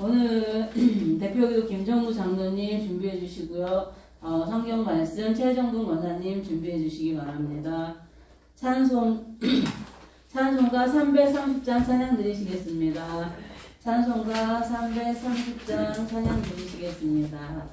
오늘 대표기도 김정무 장로님 준비해 주시고요. 성경 말씀 최정근 권사님 준비해 주시기 바랍니다. 찬송가 330장 찬양 드리시겠습니다. 찬송가 330장 찬양 드리시겠습니다.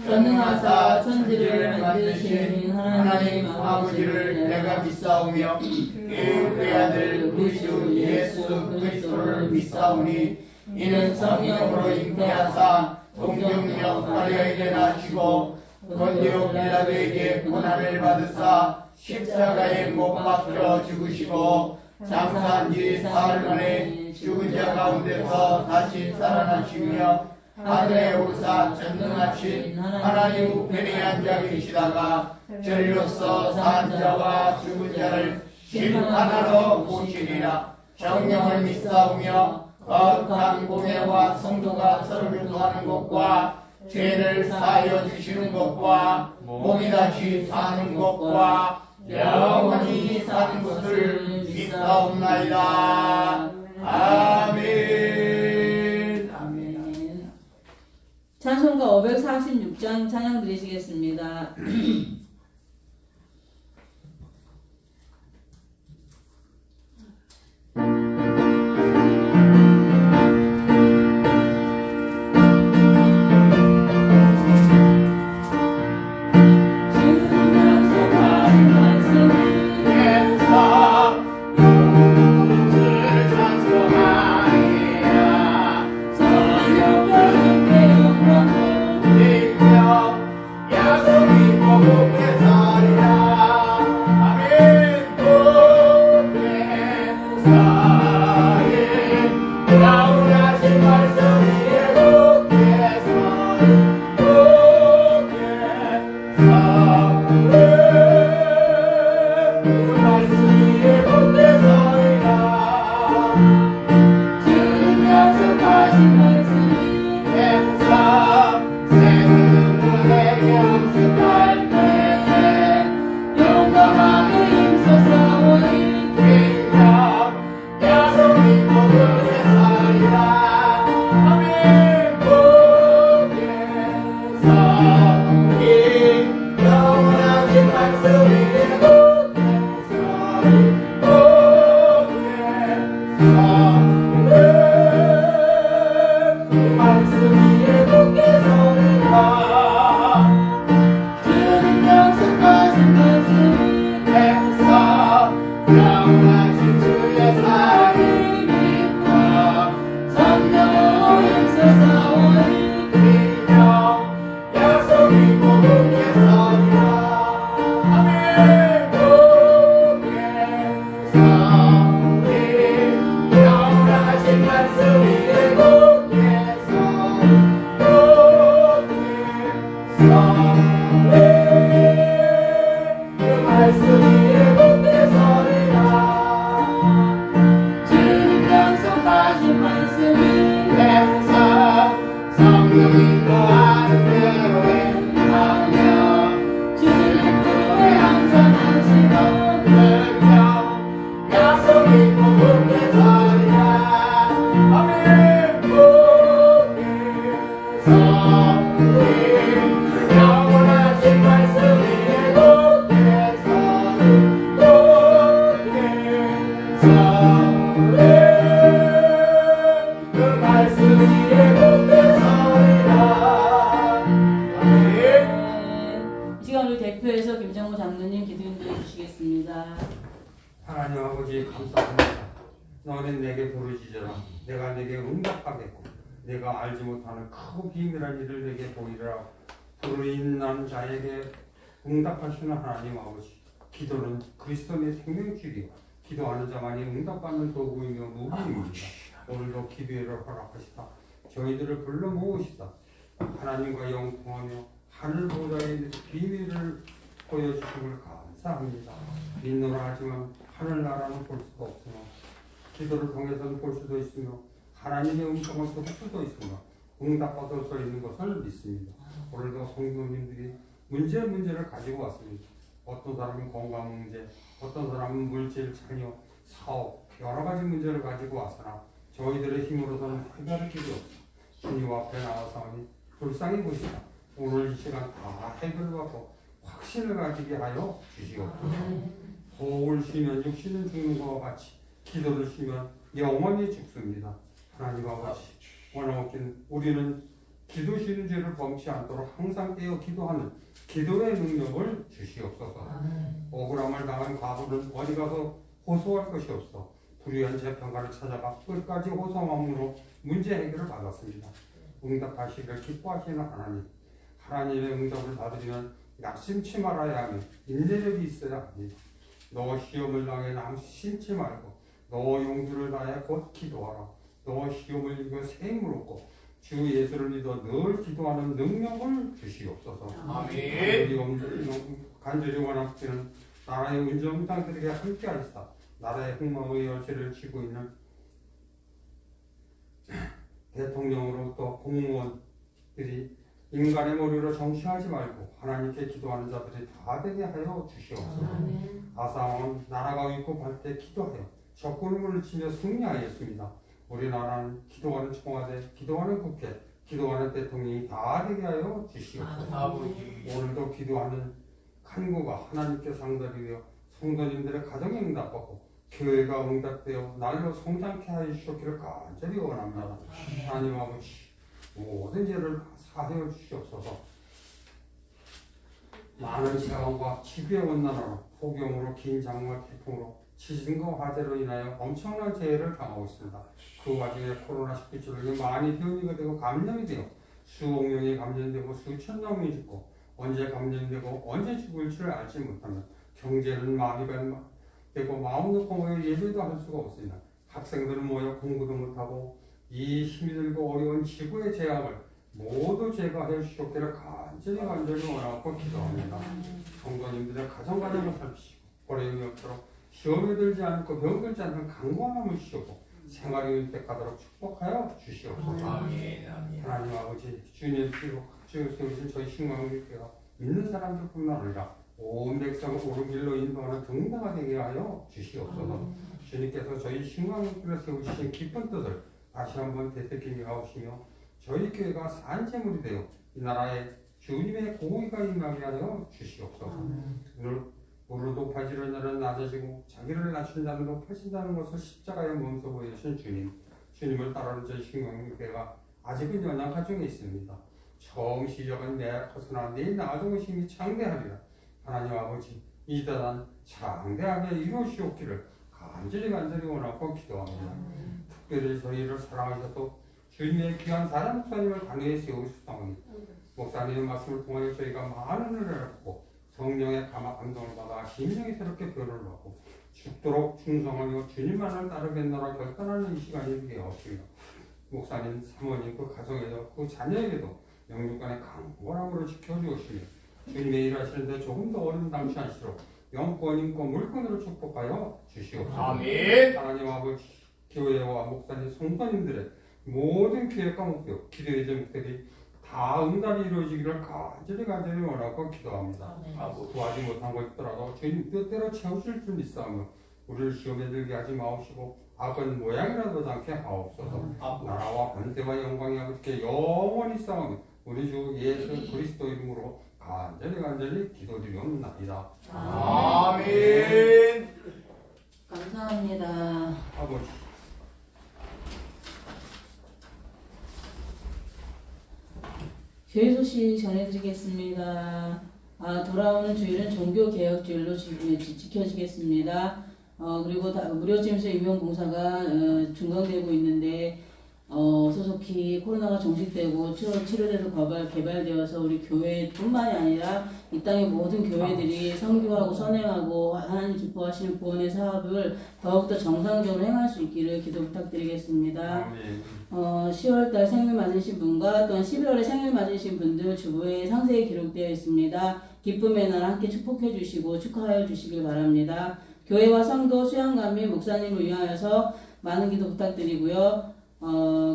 전능하사 천지를 만드신 하나님 아버지를 내가 믿사오며 그의 아들 우리 주 예수 그리스도를 믿사오니 이는 성령으로 잉태하사 동정녀 마리아에게 낳으시고 본디오 빌라도에게 고난을 받으사 십자가에 못 박혀 죽으시고 장사한 지 사흘 만에 죽은 자 가운데서 다시 살아나시며 하늘에 오르사 전능하신 하나님 우편에 앉아 계시다가 저리로서 산 자와 죽은 자를 심판하러 오시리라. 성령을 믿사오며 거룩한 공회와 성도가 서로를 도하는 것과 죄를 사하여 주시는 것과 몸이 다시 사는 것과 영원히 사는 것을 믿사옵나이다. 아멘. 아멘. 찬송가 546장 찬양 드리시겠습니다. 주는 약속하신 말씀이 교회에서 김정무 장로님 기도 인도해 주시겠습니다. 하나님 아버지 감사합니다. 너는 내게 부르짖어라. 내가 내게 응답하겠고 내가 알지 못하는 크고 비밀한 일을 내게 보이라. 부르짖는 자에게 응답하시는 하나님 아버지. 기도는 그리스도의 생명줄이요 기도하는 자만이 응답받는 도구이며 무기입니다. 오늘도 기도회를 허락하시다. 저희들을 불러 모으시다. 하나님과 영통하며 하늘 보좌의 비밀을 보여주심을 감사합니다. 믿노라 하지만 하늘나라는 볼 수가 없으며 기도를 통해서는 볼 수도 있으며 하나님의 음성을 들을 수도 있으며 응답받을 수 있는 것을 믿습니다. 오늘도 성도님들이 문제를 가지고 왔습니다. 어떤 사람은 건강 문제, 어떤 사람은 물질, 자녀, 사업, 여러 가지 문제를 가지고 왔으나 저희들의 힘으로서는 해결할 길이 없어. 주님 앞에 나와서니 불쌍히 보시다. 오늘 이 시간 다 해결받고 확신을 가지게 하여 주시옵소서. 호흡을 쉬면 육신은 죽는 것과 같이 기도를 쉬면 영원히 죽습니다. 하나님 아버지, 원하옵긴 우리는 기도 쉬는 죄를 범치 않도록 항상 깨어 기도하는 기도의 능력을 주시옵소서. 억울함을 당한 과부는 어디 가서 호소할 것이 없어 불의한 재판관을 찾아가 끝까지 호소함으로 문제 해결을 받았습니다. 응답하시기를 기뻐하시는 하나님, 하나님의 응답을 받으면 낙심치 말아야 하며 인내력이 있어야 합니다. 너 시험을 당해 낙심치 말고 너 용기를 다해 곧 기도하라. 너 시험을 이겨 새 힘을 얻고 주 예수를 믿어 늘 기도하는 능력을 주시옵소서. 아멘. 간절히 원하시는 나라의 운정당들에게 함께 하시다. 나라의 흥망의 열쇠를 쥐고 있는 대통령으로부터 공무원들이 인간의 머리로 정시하지 말고 하나님께 기도하는 자들이 다 되게 하여 주시옵소서. 아사왕은 나라가 위급할 때 기도하여 적군을 물리치며 승리하였습니다. 우리나라는 기도하는 청와대, 기도하는 국회, 기도하는 대통령이 다 되게 하여 주시옵소서. 오늘도 기도하는 간구가 하나님께 상달이 되어 성도님들의 가정에 응답받고 교회가 응답되어 날로 성장케 하여 주시기를 간절히 원합니다. 하나님 아버지, 모든 죄를 사하여 주시옵소서. 많은 재앙과 지구의 온난화로 폭염으로 긴 장마 태풍으로 지진과 화재로 인하여 엄청난 재해를 당하고 있습니다. 그 와중에 코로나19 질병이 많이 변이가 되고 감염이 되어 수억 명이 감염되고 수천 명이 죽고 언제 감염되고 언제 죽을지를 알지 못하면 경제는 마비가 되고 마음 놓고 모여 예배도 할 수가 없으나 학생들은 모여 공부도 못하고 이 힘이 들고 어려운 지구의 재앙을 모두 제거하여 주시옵기를 간절히 원하고 기도합니다. 성도님들의 가정을 살피시고 어려움이 없도록 시험에 들지 않고 병들지 않는 강건함을 주시고 생활이 윤택하도록 축복하여 주시옵소서. 하나님 아버지, 주님 세우신 저희 신광교회가 믿는 사람들뿐만 아니라 온 백성을 옳은 길로 인도하는 등대가 되게 하여 주시옵소서. 주님께서 저희 신광교회를 세우신 깊은 뜻을 다시 한번 되새기게 하시며 저희 교회가 산재물이 되어 이 나라에 주님의 공의가 임하게 하여 주시옵소서. 물을 높아지는 자는 낮아지고 자기를 낮춘 자는 높아진다는 것을 십자가에 몸소 보여주신 주님, 주님을 따르는 저희 신광교회가 아직은 연약한 중에 있습니다. 처음 시작은 내 커서나 내 나중 힘이 창대하리라. 하나님 아버지, 이 대단 창대하게 이루시옵기를 간절히 원하고 기도합니다. 특별히 저희를 사랑하셔서 주님의 귀한 사랑 목사님을 단위에 세우셨사오니 목사님의 말씀을 통하여 저희가 많은 은혜를 받고 성령의 감동을 받아 심령이 새롭게 변화를 받고 죽도록 충성하며 주님만을 따르겠노라 결단하는 이 시간이 되게 하옵니다. 목사님, 사모님, 그 가정에도 그 자녀에게도 영육간의 강건함으로 지켜주시며 주님의 일하시는데 조금 더 어려운 당시 하시도록 영권, 인권, 물권으로 축복하여 주시옵소서. 아멘. 하나님 아버지, 교회와 목사님, 성도님들의 모든 계획과 목표, 기도의 제목들이 다 응답이 이루어지기를 간절히 원하고 기도합니다. 구하지 못한 것 있더라도 주님 뜻대로 채우실 줄 믿사오며 우리를 시험에 들게 하지 마옵시고 악은 모양이라도 않게 하옵소서. 나라와 권세와 영광이 아버지께 영원히 싸우며 우리 주 예수 그리스도 이름으로 간절히 기도드리옵나이다. 아멘. 감사합니다. 아버지, 교회 소식 전해드리겠습니다. 돌아오는 주일은 종교개혁주일로 지켜지겠습니다. 그리고 무료침수 임용봉사가 준공되고 있는데 소속히 코로나가 종식되고 치료제도 개발되어서 우리 교회뿐만이 아니라 이 땅의 모든 교회들이 선교하고 선행하고 하나님 기뻐하시는 구원의 사업을 더욱더 정상적으로 행할 수 있기를 기도 부탁드리겠습니다. 10월달 생일 맞으신 분과 또한 11월에 생일 맞으신 분들 주보에 상세히 기록되어 있습니다. 기쁨의 날 함께 축복해 주시고 축하하여 주시길 바랍니다. 교회와 성도 수양관 및 목사님을 위하여서 많은 기도 부탁드리고요.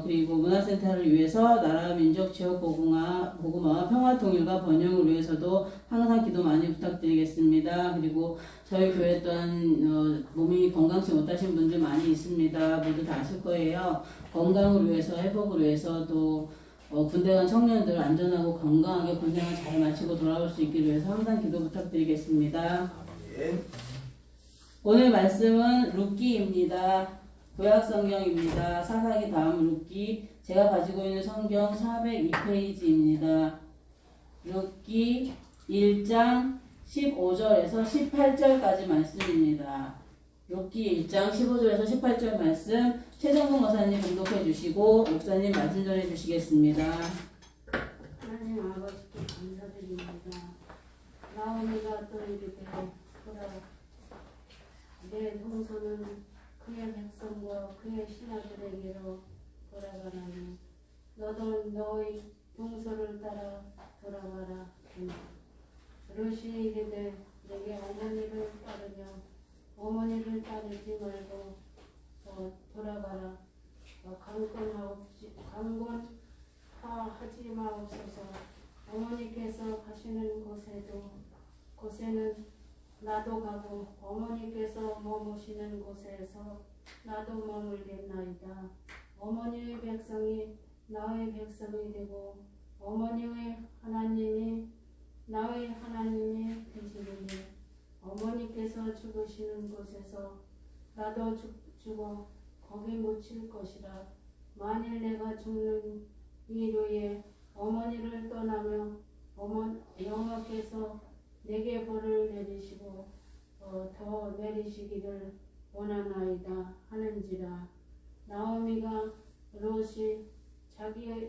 그리고 문화센터를 위해서 나라, 민족, 지역 복음화와 평화 통일과 번영을 위해서도 항상 기도 많이 부탁드리겠습니다. 그리고 저희 교회 또한 몸이 건강치 못하신 분들 많이 있습니다. 모두 다 아실 거예요. 건강을 위해서, 회복을 위해서 또 군대 간 청년들 안전하고 건강하게 군생활 잘 마치고 돌아올 수 있기를 위해서 항상 기도 부탁드리겠습니다. 오늘 말씀은 룻기입니다. 구약성경입니다. 사사기 다음 룻기. 제가 가지고 있는 성경 402페이지입니다. 룻기 1장 15절에서 18절까지 말씀입니다. 룻기 1장 15절에서 18절 말씀 최정근 목사님 공독해 주시고 목사님 말씀 전해 주시겠습니다. 하나님 아버지께 감사드립니다. 나오미가 또 이르되 보라 내 동서는 그의 백성과 그의 신하들에게로 돌아가나니 너도 너의 동서를 따라 돌아가라. 룻이 이르되 내게 어머니를 따르며 어머니를 따르지 말고 돌아가라. 강권하지 마옵소서. 어머니께서 가시는 곳에는 나도 가고 어머니께서 머무시는 곳에서 나도 머물겠나이다. 어머니의 백성이 나의 백성이 되고 어머니의 하나님이 나의 하나님이 되시리니 어머니께서 죽으시는 곳에서 나도 죽어 거기 묻힐 것이라. 만일 내가 죽는 이후에 어머니를 떠나며 여호와께서 내게 벌을 내리시고 더 내리시기를 원하나이다 하는지라. 나오미가 롯이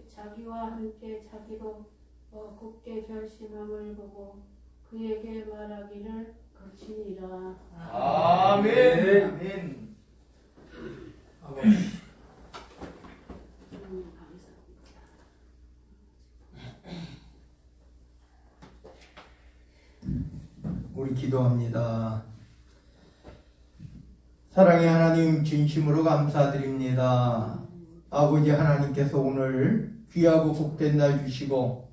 자기와 함께 자기로 굳게 결심함을 보고 그에게 말하기를 그치니라. 아멘. 아멘. 우리 기도합니다. 사랑의 하나님 진심으로 감사드립니다. 아버지 하나님께서 오늘 귀하고 복된 날 주시고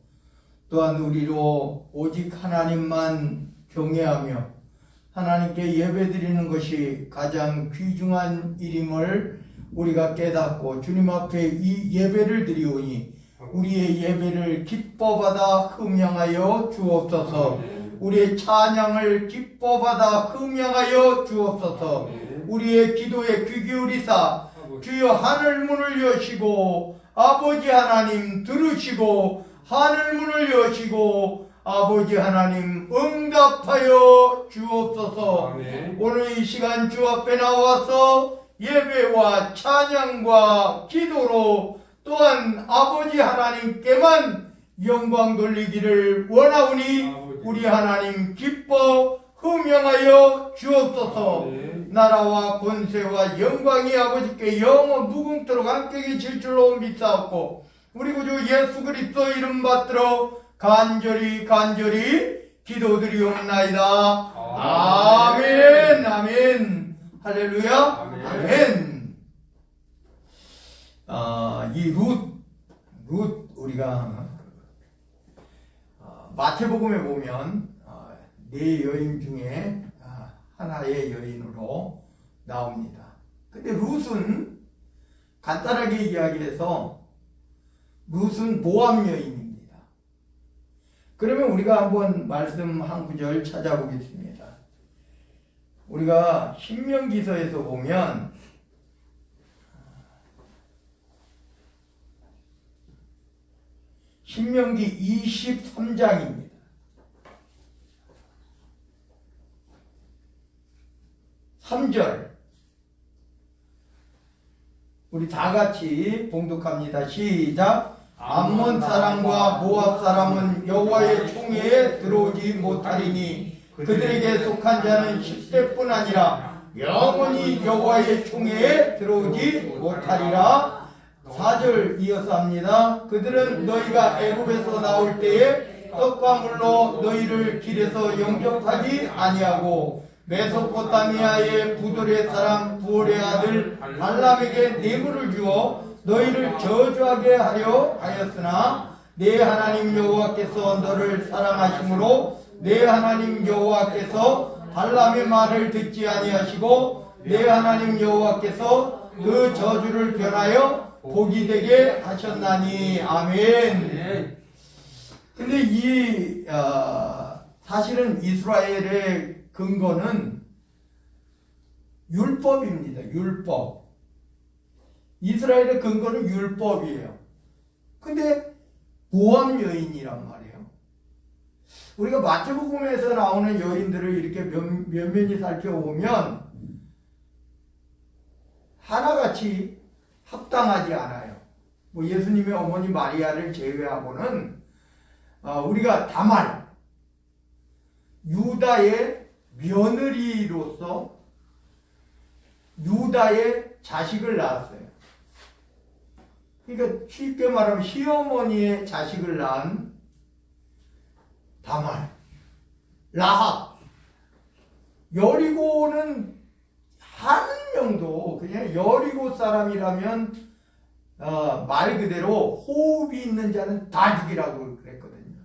또한 우리로 오직 하나님만 경외하며 하나님께 예배드리는 것이 가장 귀중한 일임을 우리가 깨닫고 주님 앞에 이 예배를 드리오니 우리의 예배를 기뻐받아 흠양하여 주옵소서. 우리의 찬양을 기뻐받아 흠양하여 주옵소서. 우리의 기도에 귀 기울이사 주여 하늘 문을 여시고 아버지 하나님 들으시고 하늘 문을 여시고 아버지 하나님 응답하여 주옵소서. 아멘. 오늘 이 시간 주 앞에 나와서 예배와 찬양과 기도로 또한 아버지 하나님께만 영광 돌리기를 원하오니 우리 하나님 기뻐 흠양하여 주옵소서. 아멘. 나라와 권세와 영광이 아버지께 영원 무궁토록 함께 계실 줄로 믿사옵고 우리 구주 예수 그리스도 이름 받들어 간절히 기도드리옵나이다. 아멘. 아멘. 할렐루야. 아멘. 이 룻 우리가 마태복음에 보면 네 여인 중에 하나의 여인으로 나옵니다. 근데 룻은 간단하게 이야기해서 룻은 모압 여인입니다. 그러면 우리가 한번 말씀 한 구절 찾아보겠습니다. 우리가 신명기서에서 보면 신명기 23장입니다. 3절 우리 다 같이 봉독합니다. 시작. 암몬 사람과 모압 사람은 여호와의 총회에 들어오지 못하리니 그들에게 속한 자는 10대뿐 아니라 영원히 여호와의 총회에 들어오지 못하리라. 4절 이어서 합니다. 그들은 너희가 애굽에서 나올 때에 떡과 물로 너희를 길에서 영접하지 아니하고 메소포타미아의 부돌의 사람 부올의 아들 발람에게 뇌물을 주어 너희를 저주하게 하려 하였으나 내 하나님 여호와께서 너를 사랑하심으로 내 하나님 여호와께서 발람의 말을 듣지 아니하시고 내 하나님 여호와께서 그 저주를 변하여 복이 되게 하셨나니. 아멘. 근데 사실은 이스라엘의 근거는 율법입니다. 율법. 이스라엘의 근거는 율법이에요. 근데 모압 여인이란 말이에요. 우리가 마태복음에서 나오는 여인들을 이렇게 면면히 살펴보면 하나같이 합당하지 않아요. 뭐 예수님의 어머니 마리아를 제외하고는 우리가 다말 유다의 며느리로서 유다의 자식을 낳았어요. 그러니까 쉽게 말하면 시어머니의 자식을 낳은 다말, 라합, 여리고는 한 명도 그냥 여리고 사람이라면 말 그대로 호흡이 있는 자는 다 죽이라고 그랬거든요.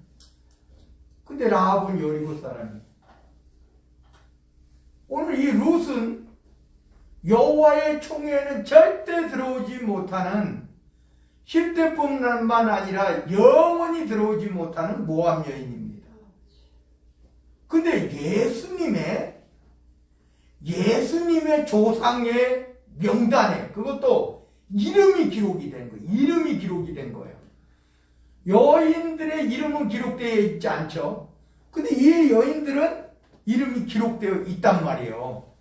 근데 라합은 여리고 사람이에요. 오늘 이 룻은 여호와의 총회에는 절대 들어오지 못하는 10대뿐만 아니라 영원히 들어오지 못하는 모압 여인입니다. 근데 예수님의 조상의 명단에 그것도 이름이 기록이 된 거예요. 이름이 기록이 된 거예요. 여인들의 이름은 기록되어 있지 않죠. 근데 이 여인들은 이름이 기록되어 있단 말이에요.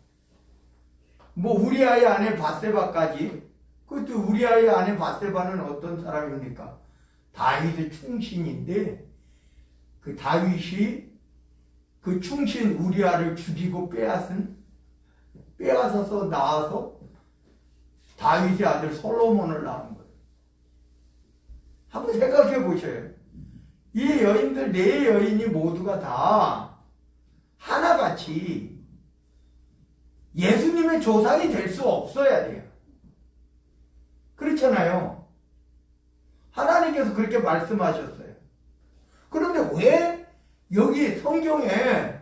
뭐 우리아의 아내 바세바까지. 그것도 우리아의 아내 바세바는 어떤 사람입니까? 다윗의 충신인데 그 다윗이 그 충신 우리아를 죽이고 빼앗아서 낳아서 다윗의 아들 솔로몬을 낳은 거예요. 한번 생각해 보셔요. 이 여인들 네 여인이 모두가 다 하나같이 예수님의 조상이 될 수 없어야 돼요. 그렇잖아요. 하나님께서 그렇게 말씀하셨어요. 그런데 왜 여기 성경에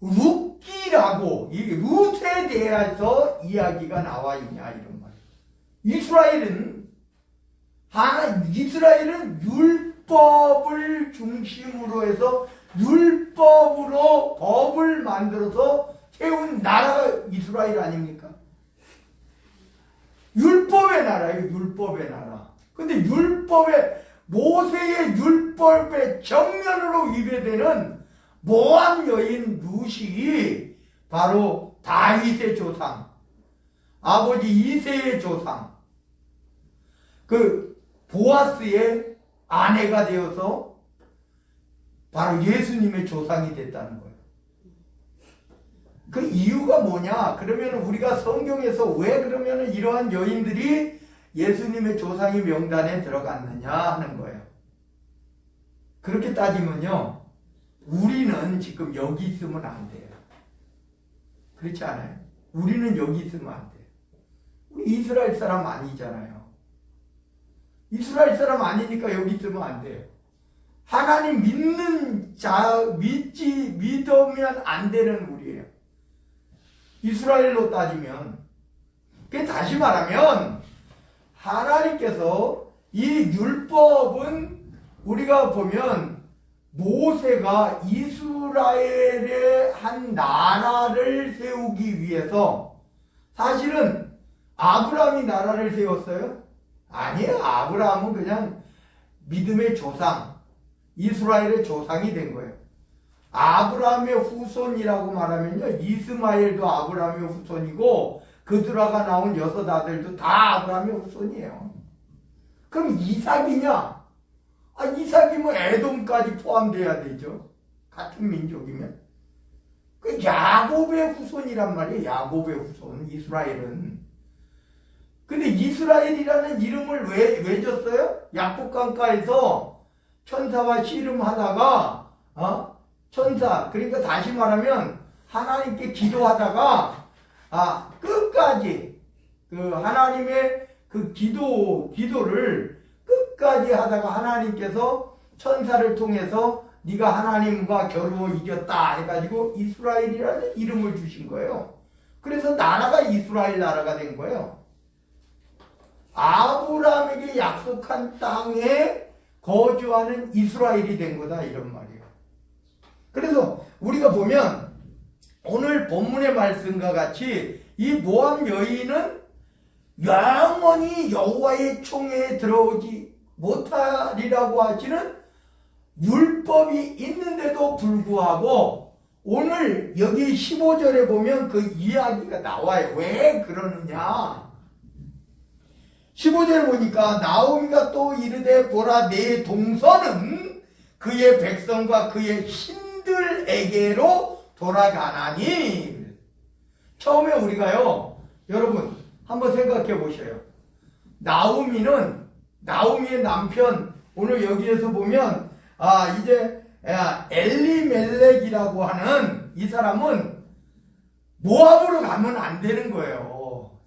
룻기라고 이 룻에 대해서 이야기가 나와 있냐 이런 말이에요. 이스라엘은 율법을 중심으로 해서 율법으로 법을 만들어서 세운 나라가 이스라엘 아닙니까? 율법의 나라예요. 율법의 나라. 근데 모세의 율법의 정면으로 위배되는 모압 여인 룻이 바로 다윗의 조상, 아버지 이새의 조상, 그 보아스의 아내가 되어서 바로 예수님의 조상이 됐다는 거예요. 그 이유가 뭐냐? 그러면 우리가 성경에서 왜 그러면 이러한 여인들이 예수님의 조상의 명단에 들어갔느냐 하는 거예요. 그렇게 따지면요, 우리는 지금 여기 있으면 안 돼요. 그렇지 않아요? 우리는 여기 있으면 안 돼요. 우리 이스라엘 사람 아니잖아요. 이스라엘 사람 아니니까 여기 있으면 안 돼요. 하나님 믿으면 안 되는 우리예요. 이스라엘로 따지면. 다시 말하면 하나님께서 이 율법은 우리가 보면 모세가 이스라엘의 한 나라를 세우기 위해서 사실은 아브라함이 나라를 세웠어요? 아니에요. 아브라함은 그냥 믿음의 조상, 이스라엘의 조상이 된 거예요. 아브라함의 후손이라고 말하면요, 이스마엘도 아브라함의 후손이고 그들아가 나온 6 아들도 다 아브라함의 후손이에요. 그럼 이삭이냐? 이삭이 뭐 에돔까지 포함돼야 되죠. 같은 민족이면. 그 야곱의 후손이란 말이에요. 야곱의 후손, 이스라엘은. 근데 이스라엘이라는 이름을 왜 줬어요? 야복강가에서 천사와 씨름하다가, 천사, 그러니까 다시 말하면 하나님께 기도하다가, 끝까지, 하나님의 기도를 끝까지 하다가 하나님께서 천사를 통해서 네가 하나님과 겨루어 이겼다 해가지고 이스라엘이라는 이름을 주신 거예요. 그래서 나라가 이스라엘 나라가 된 거예요. 아브라함에게 약속한 땅에 거주하는 이스라엘이 된 거다 이런 말이에요. 그래서 우리가 보면 오늘 본문의 말씀과 같이 이 모압 여인은 영원히 여호와의 총회에 들어오지 못하리라고 하시는 율법이 있는데도 불구하고 오늘 여기 15절에 보면 그 이야기가 나와요. 왜 그러느냐? 15절에 보니까 나오미가 또 이르되 보라 내 동서는 그의 백성과 그의 신들에게로 돌아가나니. 처음에 우리가요, 여러분 한번 생각해 보셔요. 나오미의 남편, 오늘 여기에서 보면 이제 엘리멜렉이라고 하는 이 사람은 모압으로 가면 안 되는 거예요.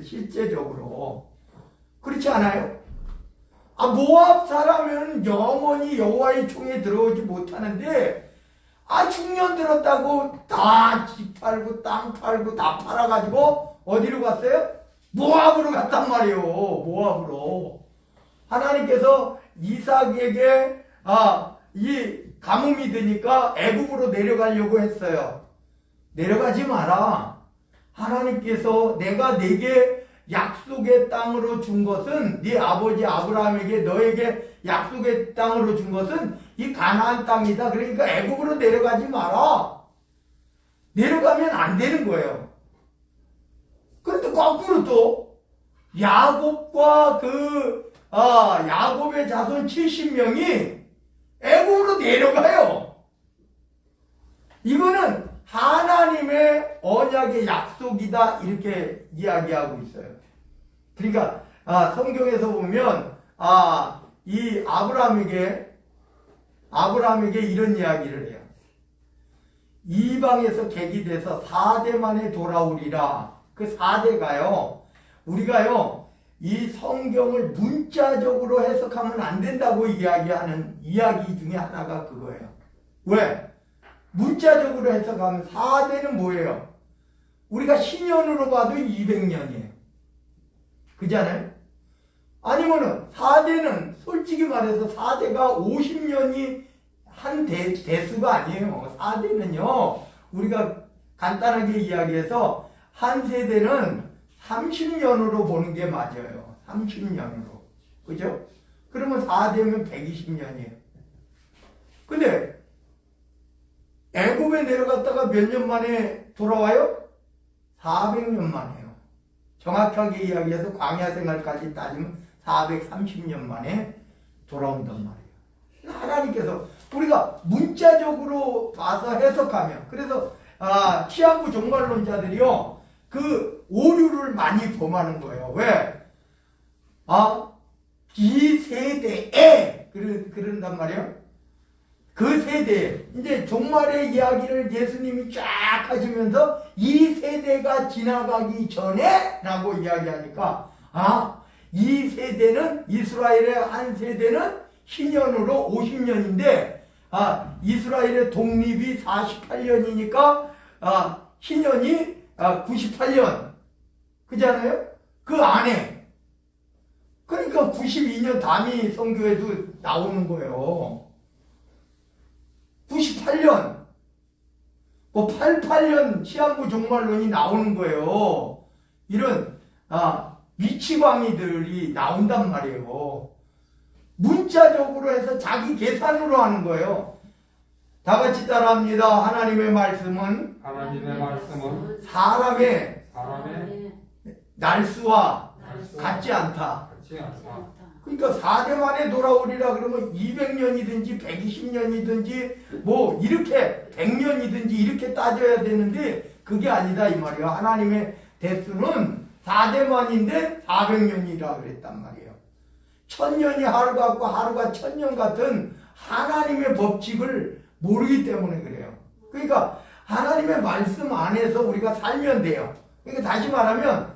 실제적으로 그렇지 않아요? 모압 사람은 영원히 여호와의 총에 들어오지 못하는데 중년 들었다고 다 집 팔고 땅 팔고 다 팔아가지고 어디로 갔어요? 모압으로 갔단 말이에요. 모압으로. 하나님께서 이삭에게 이 가뭄이 드니까 애굽으로 내려가려고 했어요. 내려가지 마라. 하나님께서 내가 네게 약속의 땅으로 준 것은, 네 아버지 아브라함에게 너에게 약속의 땅으로 준 것은 이 가나안 땅이다. 그러니까 애굽으로 내려가지 마라. 내려가면 안 되는 거예요. 그런데 거꾸로 또 야곱과 야곱의 자손 70명이 애굽으로 내려가요. 이거는 하나님의 언약의 약속이다 이렇게 이야기하고 있어요. 그러니까 성경에서 보면 이 아브라함에게 이런 이야기를 해요. 이방에서 객이돼서 4대 만에 돌아오리라. 그 4대가요, 우리가요 이 성경을 문자적으로 해석하면 안 된다고 이야기하는 이야기 중에 하나가 그거예요. 왜? 문자적으로 해석하면 4대는 뭐예요? 우리가 신년으로 봐도 200년이에요. 그잖아요? 아니면은 4대는 솔직히 말해서 4대가 50년이 한 대수가 아니에요. 4대는요, 우리가 간단하게 이야기해서 한 세대는 30년으로 보는 게 맞아요. 30년으로. 그죠? 그러면 4대면 120년이에요. 근데 애굽에 내려갔다가 몇 년 만에 돌아와요? 400년 만에요. 정확하게 이야기해서 광야 생활까지 따지면 430년 만에 돌아온단 말이에요. 하나님께서 우리가 문자적으로 봐서 해석하면, 그래서 치안부 종말론자들이요 그 오류를 많이 범하는 거예요. 왜? 이 세대에 그런단 말이에요. 그 세대, 이제 종말의 이야기를 예수님이 쫙 하시면서 이 세대가 지나가기 전에 라고 이야기하니까 이 세대는, 이스라엘의 한 세대는 신년으로 50년인데 이스라엘의 독립이 48년이니까 신년이 98년. 그잖아요? 그 안에. 그러니까 92년 단위 선교에도 나오는 거예요. 98년, 88년 시한부 종말론이 나오는 거예요. 이런 미치광이들이 나온단 말이에요. 문자적으로 해서 자기 계산으로 하는 거예요. 다 같이 따라합니다. 하나님의 말씀은 하나님의 말씀은 사람의 사람의 날수와 날수와 같지 않다. 같지 않다. 그러니까 4대 만에 돌아오리라 그러면 200년이든지 120년이든지 뭐 이렇게 100년이든지 이렇게 따져야 되는데 그게 아니다 이 말이에요. 하나님의 대수는 4대 만인데 400년이라 그랬단 말이에요. 1000년이 하루 같고 하루가 1000년 같은 하나님의 법칙을 모르기 때문에 그래요. 그러니까 하나님의 말씀 안에서 우리가 살면 돼요. 그러니까 다시 말하면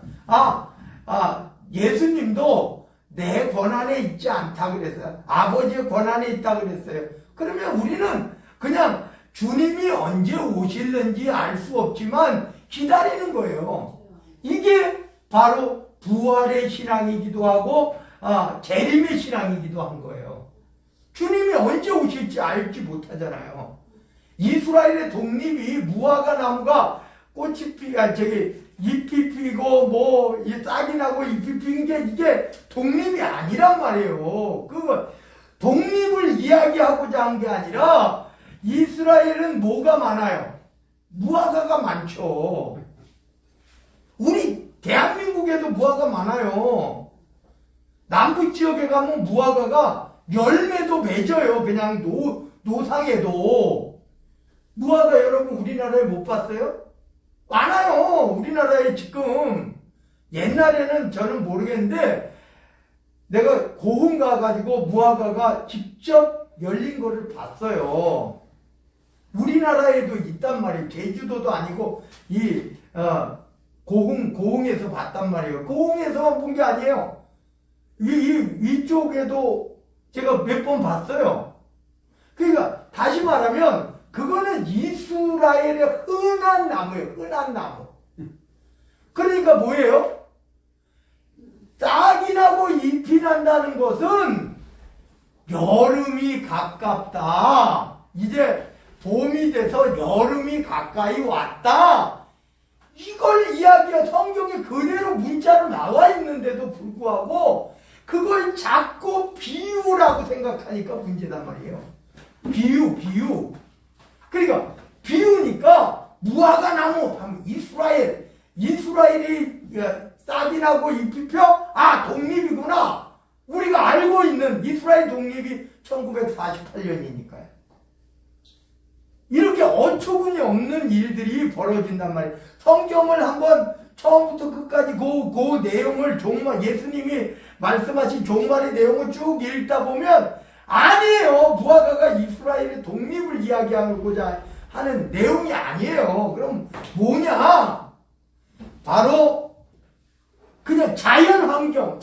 예수님도 내 권한에 있지 않다 그랬어요. 아버지의 권한에 있다 그랬어요. 그러면 우리는 그냥 주님이 언제 오실는지 알 수 없지만 기다리는 거예요. 이게 바로 부활의 신앙이기도 하고 재림의 신앙이기도 한 거예요. 주님이 언제 오실지 알지 못하잖아요. 이스라엘의 독립이 무화과 나무가 잎이 피고 뭐 싹이 나고 잎이 피는 게 이게 독립이 아니란 말이에요. 그 독립을 이야기하고자 한 게 아니라 이스라엘은 뭐가 많아요? 무화과가 많죠. 우리 대한민국에도 무화과 많아요. 남부 지역에 가면 무화과가 열매도 맺어요. 그냥 노상에도. 무화과 여러분 우리나라에 못 봤어요? 많아요. 우리나라에 지금. 옛날에는 저는 모르겠는데 내가 고흥 가가지고 무화과가 직접 열린 거를 봤어요. 우리나라에도 있단 말이에요. 제주도도 아니고 고흥에서 봤단 말이에요. 고흥에서만 본 게 아니에요. 위쪽에도 제가 몇 번 봤어요. 그러니까 다시 말하면 그거는 이스라엘의 흔한 나무예요. 흔한 나무. 그러니까 뭐예요? 싹이 나고 잎이 난다는 것은 여름이 가깝다. 이제 봄이 돼서 여름이 가까이 왔다. 이걸 이야기해. 성경에 그대로 문자로 나와 있는데도 불구하고 그걸 자꾸 비유라고 생각하니까 문제단 말이에요. 비유. 그러니까 비유니까 무화과 나무 하면 이스라엘이 싹이 나고 잎이 펴? 독립이구나. 우리가 알고 있는 이스라엘 독립이 1948년이니까요. 이렇게 어처구니 없는 일들이 벌어진단 말이에요. 성경을 한번 처음부터 끝까지 그 내용을 예수님이 말씀하신 종말의 내용을 쭉 읽다 보면 아니에요. 무화과가 이스라엘의 독립을 이야기하고자 하는 내용이 아니에요. 그럼 뭐냐? 바로 그냥 자연 환경,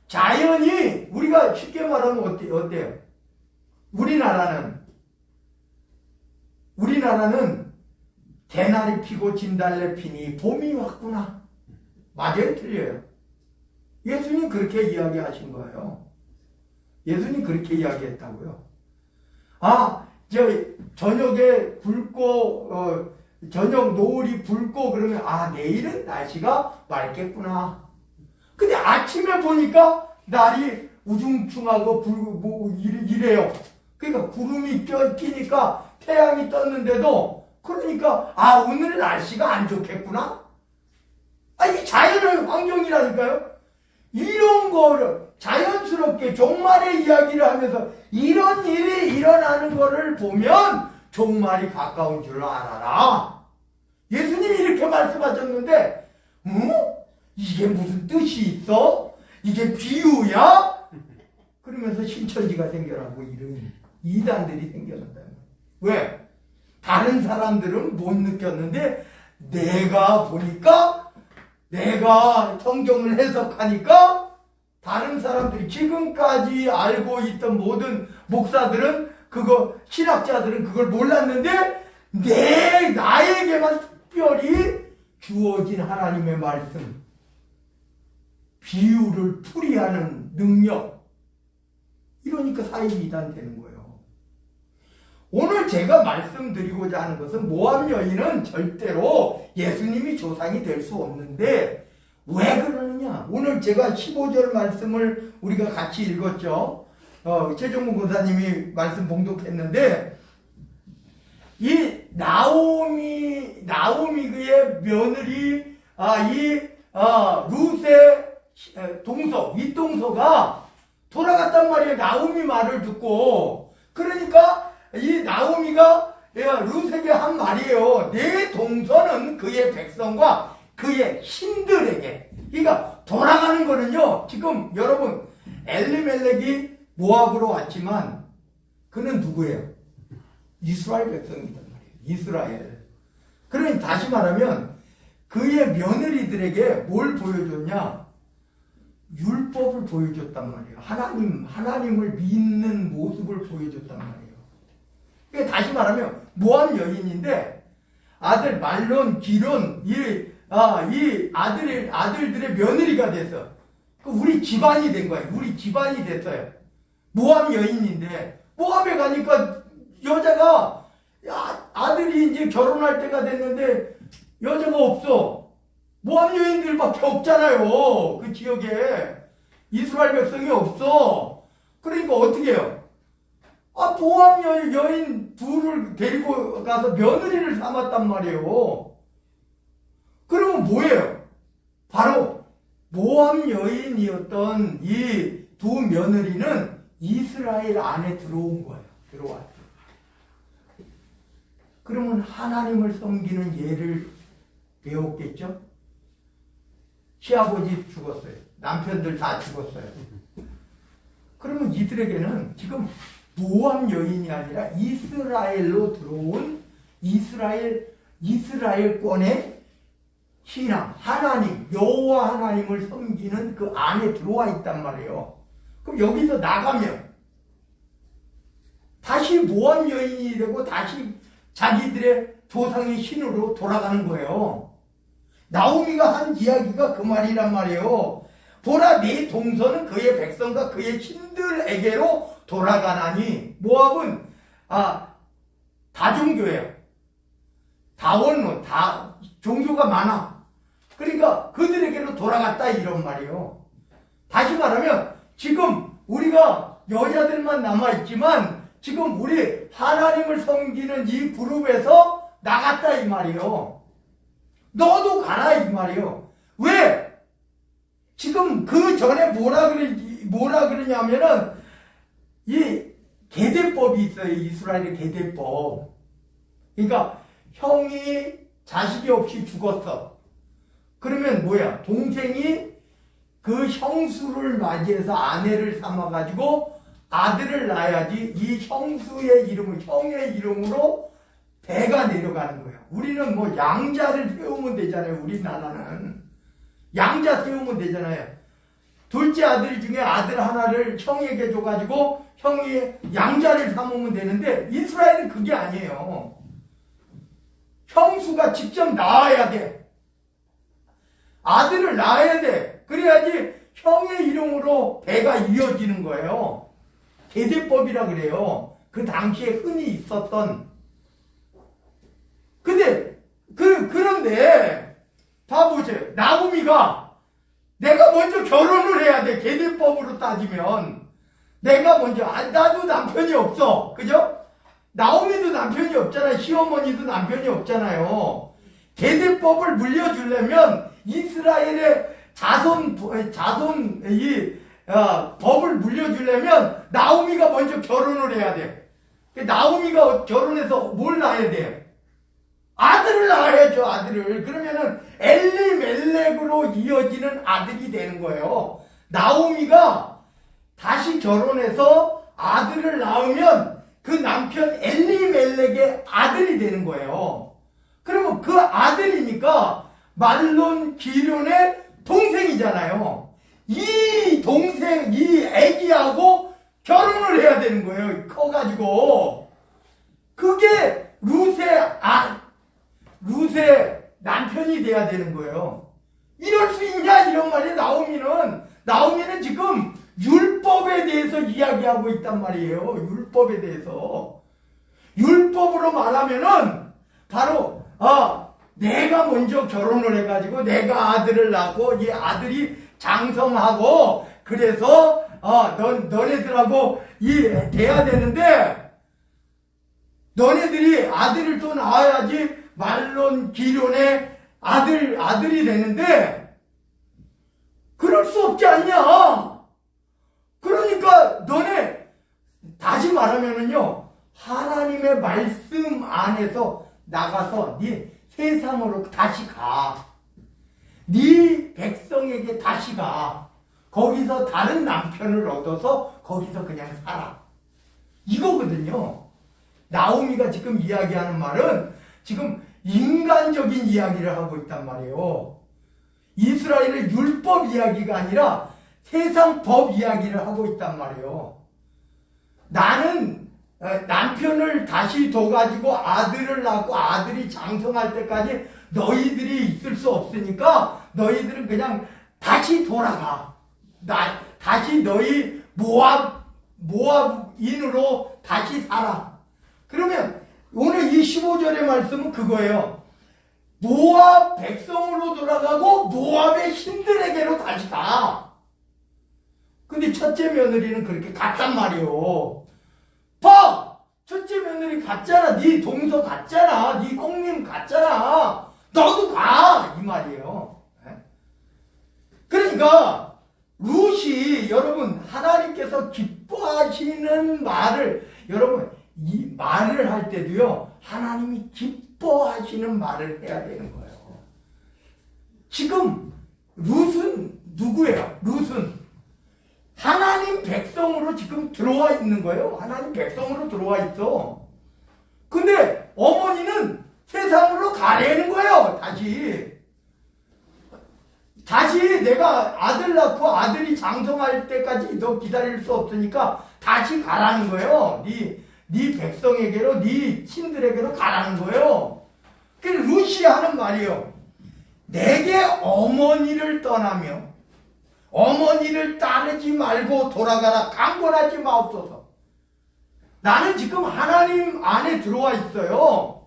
자연이 우리가 쉽게 말하면 어때요? 우리나라는 대나리 피고 진달래 피니 봄이 왔구나. 맞아요? 틀려요? 예수님 그렇게 이야기하신 거예요. 예수님 그렇게 이야기했다고요. 저녁에 붉고 저녁 노을이 붉고 그러면 내일은 날씨가 맑겠구나. 근데 아침에 보니까 날이 우중충하고 이래요. 그러니까 구름이 끼니까 태양이 떴는데도 그러니까 오늘 날씨가 안 좋겠구나. 이게 자연의 환경이라니까요. 이런 거를 자연스럽게 종말의 이야기를 하면서 이런 일이 일어나는 거를 보면 종말이 가까운 줄 알아라. 예수님이 이렇게 말씀하셨는데 이게 무슨 뜻이 있어? 이게 비유야? 그러면서 신천지가 생겨나고 이런 이단들이 생겨난다. 왜? 다른 사람들은 못 느꼈는데 내가 보니까 내가 성경을 해석하니까 다른 사람들이 지금까지 알고 있던 모든 목사들은 신학자들은 그걸 몰랐는데 나에게만 특별히 주어진 하나님의 말씀, 비유를 풀이하는 능력, 이러니까 사이비단 되는 거예요. 오늘 제가 말씀드리고자 하는 것은 모압 여인은 절대로 예수님이 조상이 될 수 없는데 왜 그러느냐? 오늘 제가 15절 말씀을 우리가 같이 읽었죠. 최종문 권사님이 말씀 봉독했는데 이 나오미 그의 며느리 룻의 윗동서가 돌아갔단 말이에요. 나오미 말을 듣고. 그러니까 이 나오미가 룻에게 한 말이에요. 내 동서는 그의 백성과 그의 신들에게. 그러니까 돌아가는 거는요. 지금 여러분 엘리멜렉이 모압으로 왔지만 그는 누구예요? 이스라엘 백성이란 말이에요. 이스라엘. 그러니 다시 말하면 그의 며느리들에게 뭘 보여줬냐? 율법을 보여줬단 말이에요. 하나님을 믿는 모습을 보여줬단 말이에요. 그러니까 다시 말하면 모압 여인인데 아들 말론, 기론 이 아들들의 며느리가 돼서 우리 집안이 된 거예요. 우리 집안이 됐어요. 모압 여인인데 모압에 가니까 여자가 아들이 이제 결혼할 때가 됐는데 여자가 없어. 모압 여인들밖에 없잖아요. 그 지역에 이스라엘 백성이 없어. 그러니까 어떻게 해요? 모압 여인 둘을 데리고 가서 며느리를 삼았단 말이에요. 그러면 뭐예요? 바로 모압 여인이었던 이 두 며느리는 이스라엘 안에 들어온 거예요. 들어왔죠. 그러면 하나님을 섬기는 예를 배웠겠죠? 시아버지 죽었어요. 남편들 다 죽었어요. 그러면 이들에게는 지금 모압 여인이 아니라 이스라엘로 들어온 이스라엘권의 신앙, 하나님, 여호와 하나님을 섬기는 그 안에 들어와 있단 말이에요. 그럼 여기서 나가면 다시 모압 여인이 되고 다시 자기들의 조상의 신으로 돌아가는 거예요. 나오미가 한 이야기가 그 말이란 말이에요. 보라, 네 동서는 그의 백성과 그의 신들에게로 돌아가나니. 모압은 다종교예요. 다원론, 종교가 많아. 그러니까 그들에게로 돌아갔다 이런 말이에요. 다시 말하면 지금 우리가 여자들만 남아있지만 지금 우리 하나님을 섬기는 이 그룹에서 나갔다 이 말이에요. 너도 가라 이 말이에요. 왜? 지금 그 전에 뭐라 그러냐면은 이 계대법이 있어요. 이스라엘의 계대법. 그러니까 형이 자식이 없이 죽었어. 그러면 뭐야? 동생이 그 형수를 맞이해서 아내를 삼아가지고 아들을 낳아야지 이 형수의 이름을 형의 이름으로 배가 내려가는 거야. 우리는 뭐 양자를 세우면 되잖아요. 우리나라는 양자 세우면 되잖아요. 둘째 아들 중에 아들 하나를 형에게 줘가지고 형이 양자를 삼으면 되는데 이스라엘은 그게 아니에요. 형수가 직접 낳아야 돼. 아들을 낳아야 돼. 그래야지 형의 이름으로 배가 이어지는 거예요. 계대법이라 그래요. 그 당시에 흔히 있었던. 그런데 봐보세요. 나오미가 내가 먼저 결혼을 해야 돼. 계대법으로 따지면 내가 먼저. 나도 남편이 없어. 그죠? 나오미도 남편이 없잖아요. 시어머니도 남편이 없잖아요. 계대법을 물려주려면 이스라엘의 법을 물려주려면 나오미가 먼저 결혼을 해야 돼. 나오미가 결혼해서 뭘 낳아야 돼? 아들을 낳아야죠. 아들을. 그러면은 엘리멜렉으로 이어지는 아들이 되는 거예요. 나오미가 다시 결혼해서 아들을 낳으면 그 남편 엘리멜렉의 아들이 되는 거예요. 그러면 그 아들이니까 말론 기론의 동생이잖아요. 이 동생, 이 애기하고 결혼을 해야 되는 거예요. 커가지고. 그게 룻의 남편이 돼야 되는 거예요. 이럴 수 있냐 이런 말이에요. 나오미는 지금 율법에 대해서 이야기하고 있단 말이에요. 율법에 대해서. 율법으로 말하면은 바로 내가 먼저 결혼을 해가지고 내가 아들을 낳고 이 아들이 장성하고 그래서 너네들하고 돼야 되는데, 너네들이 아들을 또 낳아야지 말론 기론의 아들이 되는데, 그럴 수 없지 않냐? 그러니까 너네, 다시 말하면은요, 하나님의 말씀 안에서 나가서 네 세상으로 다시 가. 네 백성에게 다시 가. 거기서 다른 남편을 얻어서 거기서 그냥 살아. 이거거든요. 나오미가 지금 이야기하는 말은 지금 인간적인 이야기를 하고 있단 말이에요. 이스라엘의 율법 이야기가 아니라 세상 법 이야기를 하고 있단 말이에요. 나는 남편을 다시 둬가지고 아들을 낳고 아들이 장성할 때까지 너희들이 있을 수 없으니까 너희들은 그냥 다시 돌아가. 다시 너희 모압인으로 다시 살아. 그러면 오늘 이 15절의 말씀은 그거예요. 모압 백성으로 돌아가고 모압의 신들에게로 다시 가. 근데 첫째 며느리는 그렇게 갔단 말이에요. 봐! 첫째 며느리 갔잖아. 네 동서 갔잖아. 네 형님 갔잖아. 너도 가! 이 말이에요. 그러니까 룻이 여러분 하나님께서 기뻐하시는 말을 여러분 이 말을 할 때도요 하나님이 기뻐하시는 말을 해야 되는 거예요. 지금 룻은 누구예요? 룻은 하나님 백성으로 지금 들어와 있는 거예요. 하나님 백성으로 들어와 있어. 근데 어머니는 세상으로 가려는 거예요. 다시 내가 아들 낳고 아들이 장성할 때까지 너 기다릴 수 없으니까 다시 가라는 거예요. 네 백성에게로 네 친들에게로 가라는 거예요. 그래서 룻이 하는 말이에요. 내게 어머니를 떠나며 어머니를 따르지 말고 돌아가라. 강권하지 마옵소서. 나는 지금 하나님 안에 들어와 있어요.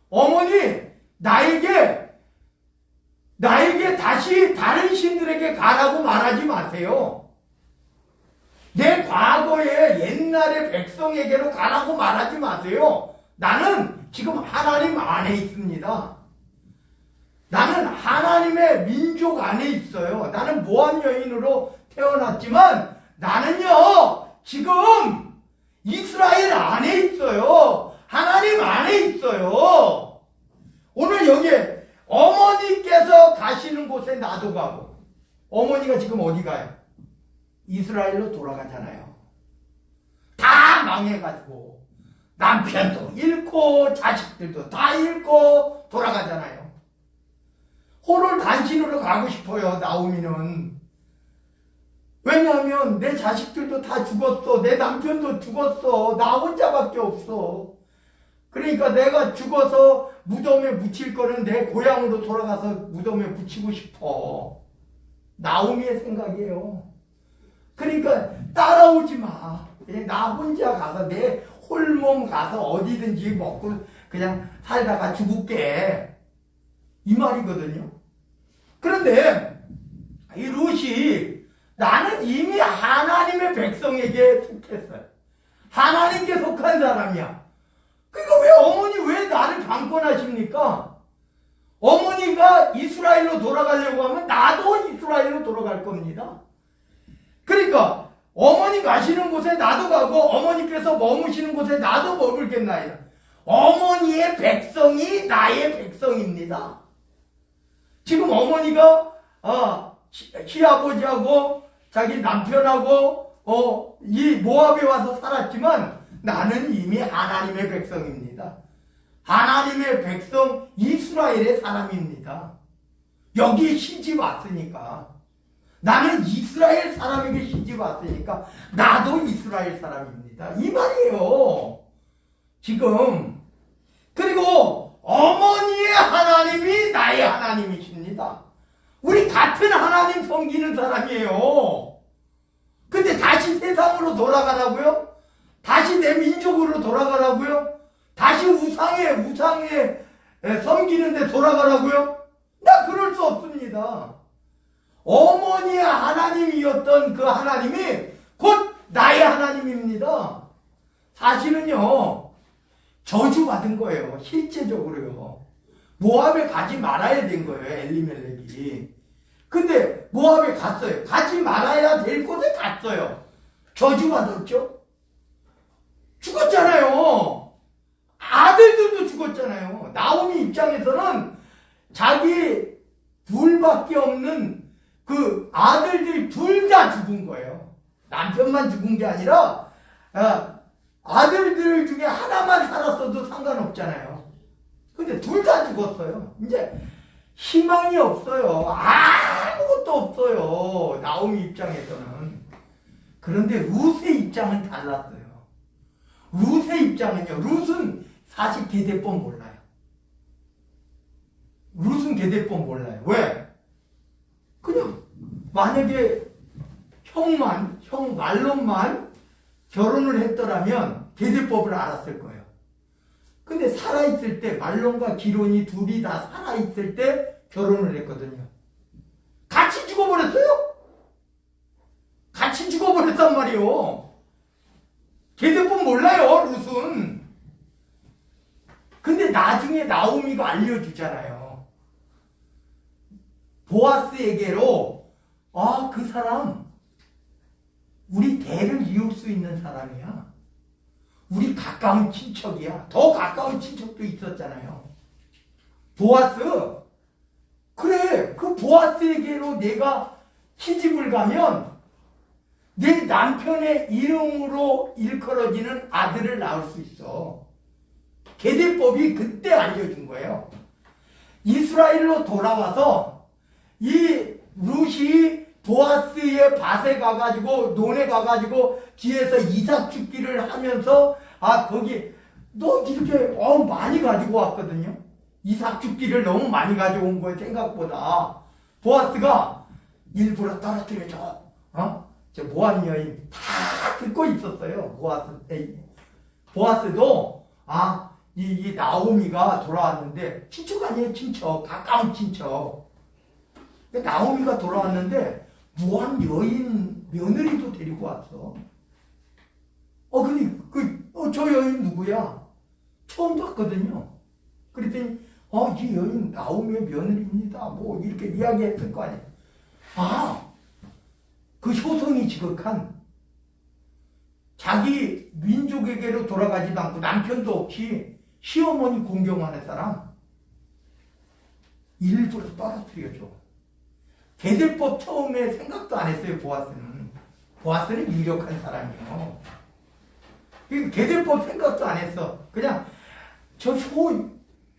어머니 나에게 다시 다른 신들에게 가라고 말하지 마세요. 내 과거의 옛날의 백성에게로 가라고 말하지 마세요. 나는 지금 하나님 안에 있습니다. 나는 하나님의 민족 안에 있어요. 나는 모압 여인으로 태어났지만 나는요 지금 이스라엘 안에 있어요. 하나님 안에 있어요. 오늘 여기에 어머니께서 가시는 곳에 나도 가고. 어머니가 지금 어디 가요? 이스라엘로 돌아가잖아요. 다 망해가지고 남편도 잃고 자식들도 다 잃고 돌아가잖아요. 홀을 단신으로 가고 싶어요. 나오미는. 왜냐하면 내 자식들도 다 죽었어. 내 남편도 죽었어. 나 혼자밖에 없어. 그러니까 내가 죽어서 무덤에 묻힐 거는 내 고향으로 돌아가서 무덤에 묻히고 싶어. 나오미의 생각이에요. 그러니까 따라오지 마. 그냥 나 혼자 가서 내 홀몸 가서 어디든지 먹고 그냥 살다가 죽을게. 이 말이거든요. 그런데 이 룻이 나는 이미 하나님의 백성에게 속했어요. 하나님께 속한 사람이야. 그러니까 왜 어머니 왜 나를 강권하십니까? 어머니가 이스라엘로 돌아가려고 하면 나도 이스라엘로 돌아갈 겁니다. 그러니까 어머니 가시는 곳에 나도 가고 어머니께서 머무시는 곳에 나도 머물겠나이다. 어머니의 백성이 나의 백성입니다. 지금 어머니가 시아버지하고 자기 남편하고 이 모압에 와서 살았지만 나는 이미 하나님의 백성입니다. 하나님의 백성 이스라엘의 사람입니다. 여기 시집 왔으니까 나는 이스라엘 사람에게 시집 왔으니까 나도 이스라엘 사람입니다. 이 말이에요. 지금 그리고 어머니의 하나님이 나의 하나님이십니다. 우리 같은 하나님 섬기는 사람이에요. 근데 다시 세상으로 돌아가라고요? 다시 내 민족으로 돌아가라고요? 다시 우상에 섬기는 데 돌아가라고요? 나 그럴 수 없습니다. 어머니의 하나님이었던 그 하나님이 나의 하나님입니다. 사실은요, 저주받은 거예요. 실제적으로요. 모압에 가지 말아야 된 거예요, 엘리멜렉이. 근데 모압에 갔어요. 가지 말아야 될 곳에 갔어요. 저주받았죠? 죽었잖아요. 아들들도 죽었잖아요. 나오미 입장에서는 자기 둘밖에 없는 그 아들들 둘 다 죽은 거예요. 남편만 죽은 게 아니라 아들들 중에 하나만 살았어도 상관없잖아요. 근데 둘 다 죽었어요. 이제 희망이 없어요. 아무것도 없어요. 나오미 입장에서는. 그런데 룻의 입장은 달랐어요. 룻의 입장은요. 룻은 사실 계대법 몰라요. 룻은 계대법 몰라요. 왜? 그냥 만약에 형 말론만 결혼을 했더라면 계대법을 알았을 거예요. 근데 살아있을 때 말론과 기론이 둘이 다 살아있을 때 결혼을 했거든요. 같이 죽어버렸어요. 같이 죽어버렸단 말이에요. 계대법 몰라요, 룻은. 근데 나중에 나오미가 알려주잖아요. 보아스에게로 그 사람 우리 대를 이을 수 있는 사람이야. 우리 가까운 친척이야. 더 가까운 친척도 있었잖아요. 보아스. 그래, 그 보아스에게로 내가 시집을 가면 내 남편의 이름으로 일컬어지는 아들을 낳을 수 있어. 계대법이 그때 알려준 거예요. 이스라엘로 돌아와서 이 룻이 보아스의 밭에 가가지고 논에 가가지고 뒤에서 이삭 죽기를 하면서 거기 너 이렇게 많이 가지고 왔거든요. 이삭 죽기를 너무 많이 가져온 거예요. 생각보다. 보아스가 일부러 떨어뜨려줘. 저 모압 여인 다 듣고 있었어요. 보아스도 이 나오미가 돌아왔는데 친척 아니에요. 친척. 가까운 친척. 나오미가 돌아왔는데 모압 여인 며느리도 데리고 왔어. 저 여인 누구야? 처음 봤거든요. 그랬더니 이 여인 나오미의 며느리입니다. 뭐 이렇게 이야기했을 거 아니에요. 그 효성이 지극한 자기 민족에게로 돌아가지도 않고 남편도 없이 시어머니 공경하는 사람 일부러 떨어뜨려줘. 계대법 처음에 생각도 안 했어요. 보아스는 유력한 사람이에요. 계대법 생각도 안 했어. 그냥 저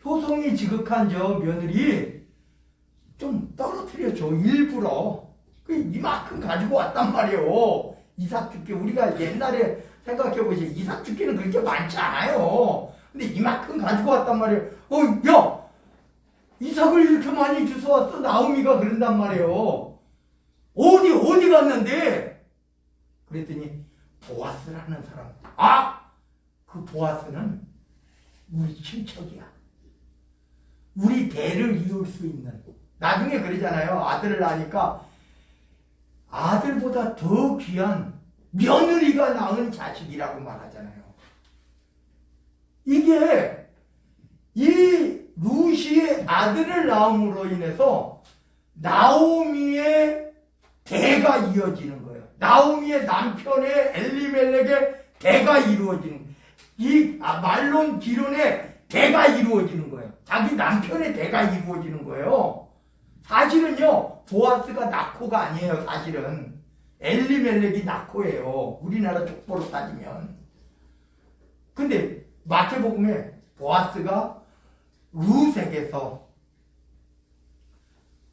효성이 지극한 저 며느리 좀 떨어뜨려줘. 일부러. 이만큼 가지고 왔단 말이에요. 이삭 죽기. 우리가 옛날에 생각해보세요. 이삭 죽기는 그렇게 많지 않아요. 근데 이만큼 가지고 왔단 말이에요. 야! 이삭을 이렇게 많이 주워왔어. 나오미가 그런단 말이에요. 어디 갔는데? 그랬더니 보아스라는 사람. 그 보아스는 우리 친척이야. 우리 대를 이을 수 있는. 나중에 그러잖아요. 아들을 낳으니까 아들보다 더 귀한 며느리가 낳은 자식이라고 말하잖아요. 이게 이 룻이 아들을 낳음으로 인해서 나오미의 대가 이어지는 거예요. 나오미의 남편의 엘리멜렉의 대가 이루어지는 거예요. 이 말론 기론의 대가 이루어지는 거예요. 자기 남편의 대가 이루어지는 거예요. 사실은요, 보아스가 낙호가 아니에요. 사실은 엘리멜렉이 낙호예요. 우리나라 족보로 따지면. 근데 마태복음에 보아스가 룻에게서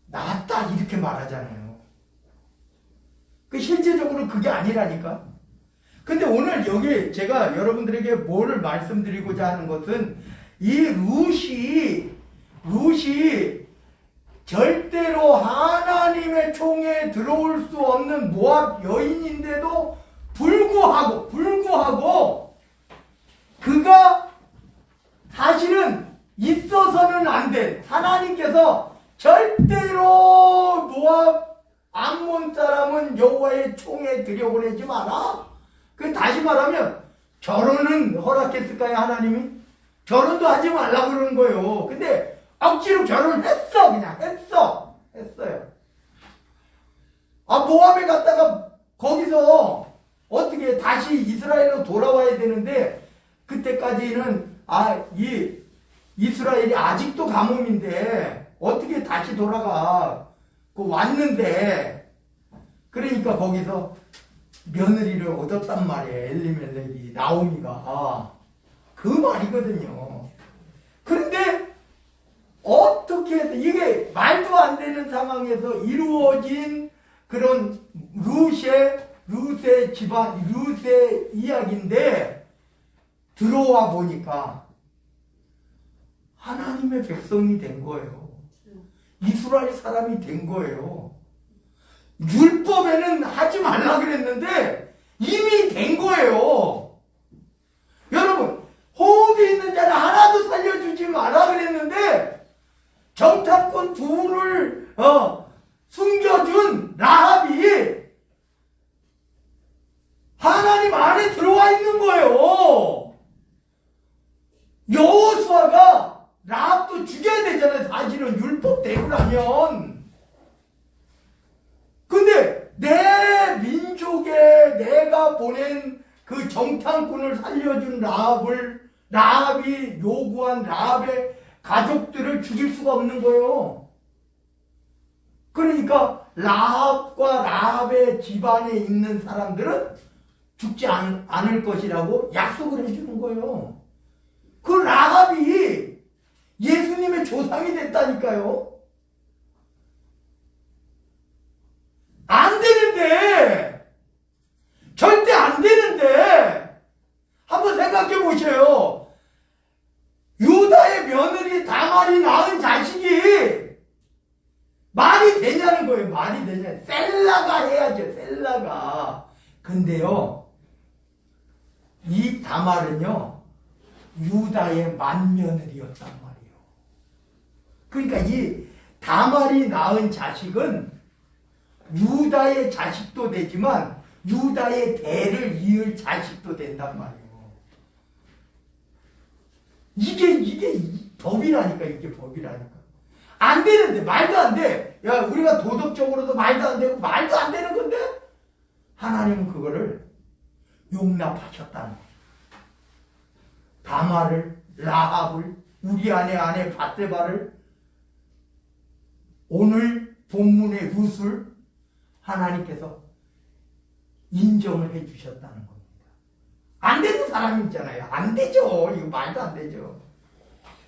낳았다 이렇게 말하잖아요. 실제적으로 그게 아니라니까. 근데 오늘 여기 제가 여러분들에게 뭐를 말씀드리고자 하는 것은 이 룻이 절대로 하나님의 총에 들어올 수 없는 모압 여인인데도 불구하고 그가 사실은 있어서는 안 된, 하나님께서 절대로 모압 암몬 사람은 여호와의 총에 들여보내지 마라. 그 다시 말하면 결혼은 허락했을까요, 하나님이? 결혼도 하지 말라고 그러는 거예요. 근데 억지로 결혼했어. 그냥 했어요. 모압에 갔다가 거기서 어떻게 다시 이스라엘로 돌아와야 되는데, 그때까지는 이 이스라엘이 아직도 가뭄인데 어떻게 다시 돌아가? 왔는데, 그러니까 거기서 며느리를 얻었단 말이에요. 엘리멜렉이, 나오미가. 그 말이거든요. 그런데 어떻게 해서 이게 말도 안 되는 상황에서 이루어진 그런 룻의 집안, 룻의 이야기인데, 들어와 보니까 하나님의 백성이 된 거예요. 이스라엘 사람이 된 거예요. 율법에는 하지 말라 그랬는데 이미 된 거예요. 여러분, 호흡이 있는 자는 하나도 살려주지 마라 그랬는데 정탐꾼 둘을 숨겨준 라합이 하나님 안에 들어와 있는 거예요. 여호수아가 라합도 죽여야 되잖아요. 사실은 율법대로라면. 근데 내 민족에 내가 보낸 그 정탐꾼을 살려준 라합이 요구한 라합의 가족들을 죽일 수가 없는 거예요. 그러니까 라합과 라합의 집안에 있는 사람들은 죽지 않을 것이라고 약속을 해주는 거예요. 그 라합이 예수님의 조상이 됐다니까요. 안 되는데, 절대 안 되는데, 한번 생각해 보세요. 유다의 며느리 다말이 낳은 자식이 말이 되냐는 거예요. 말이 되냐. 셀라가 해야죠. 셀라가. 근데요, 이 다말은요, 유다의 맏며느리였단 말이에요. 그러니까 이 다말이 낳은 자식은 유다의 자식도 되지만 유다의 대를 이을 자식도 된단 말이에요. 이게 법이라니까. 이게 법이라니까. 안 되는데, 말도 안 돼. 야, 우리가 도덕적으로도 말도 안 되고 말도 안 되는 건데 하나님은 그거를 용납하셨다는 거예요. 다말을, 라합을, 우리 아내 바세바를, 오늘 본문의 룻을 하나님께서 인정을 해주셨다는 겁니다. 안 되는 사람이 있잖아요. 안 되죠. 이거 말도 안 되죠.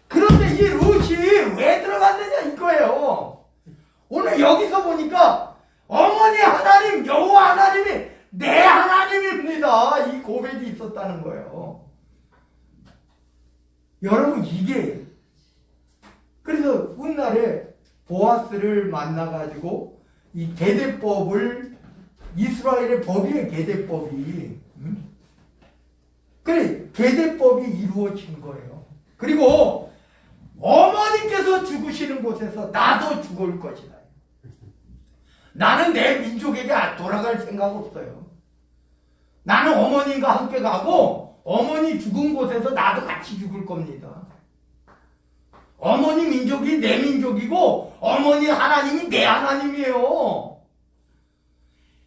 그런데 이 룻이 왜 들어갔느냐 이거예요. 오늘 여기서 보니까 어머니 하나님, 여호와 하나님이 내 하나님입니다. 이 고백이 있었다는 거예요. 여러분, 이게 그래서 훗날에 보아스를 만나가지고 이 계대법을, 이스라엘의 법이에요. 계대법이. 그래, 계대법이 이루어진 거예요. 그리고 어머니께서 죽으시는 곳에서 나도 죽을 것이다. 나는 내 민족에게 돌아갈 생각 없어요. 나는 어머님과 함께 가고 어머니 죽은 곳에서 나도 같이 죽을 겁니다. 어머니 민족이 내 민족이고 어머니 하나님이 내 하나님이에요.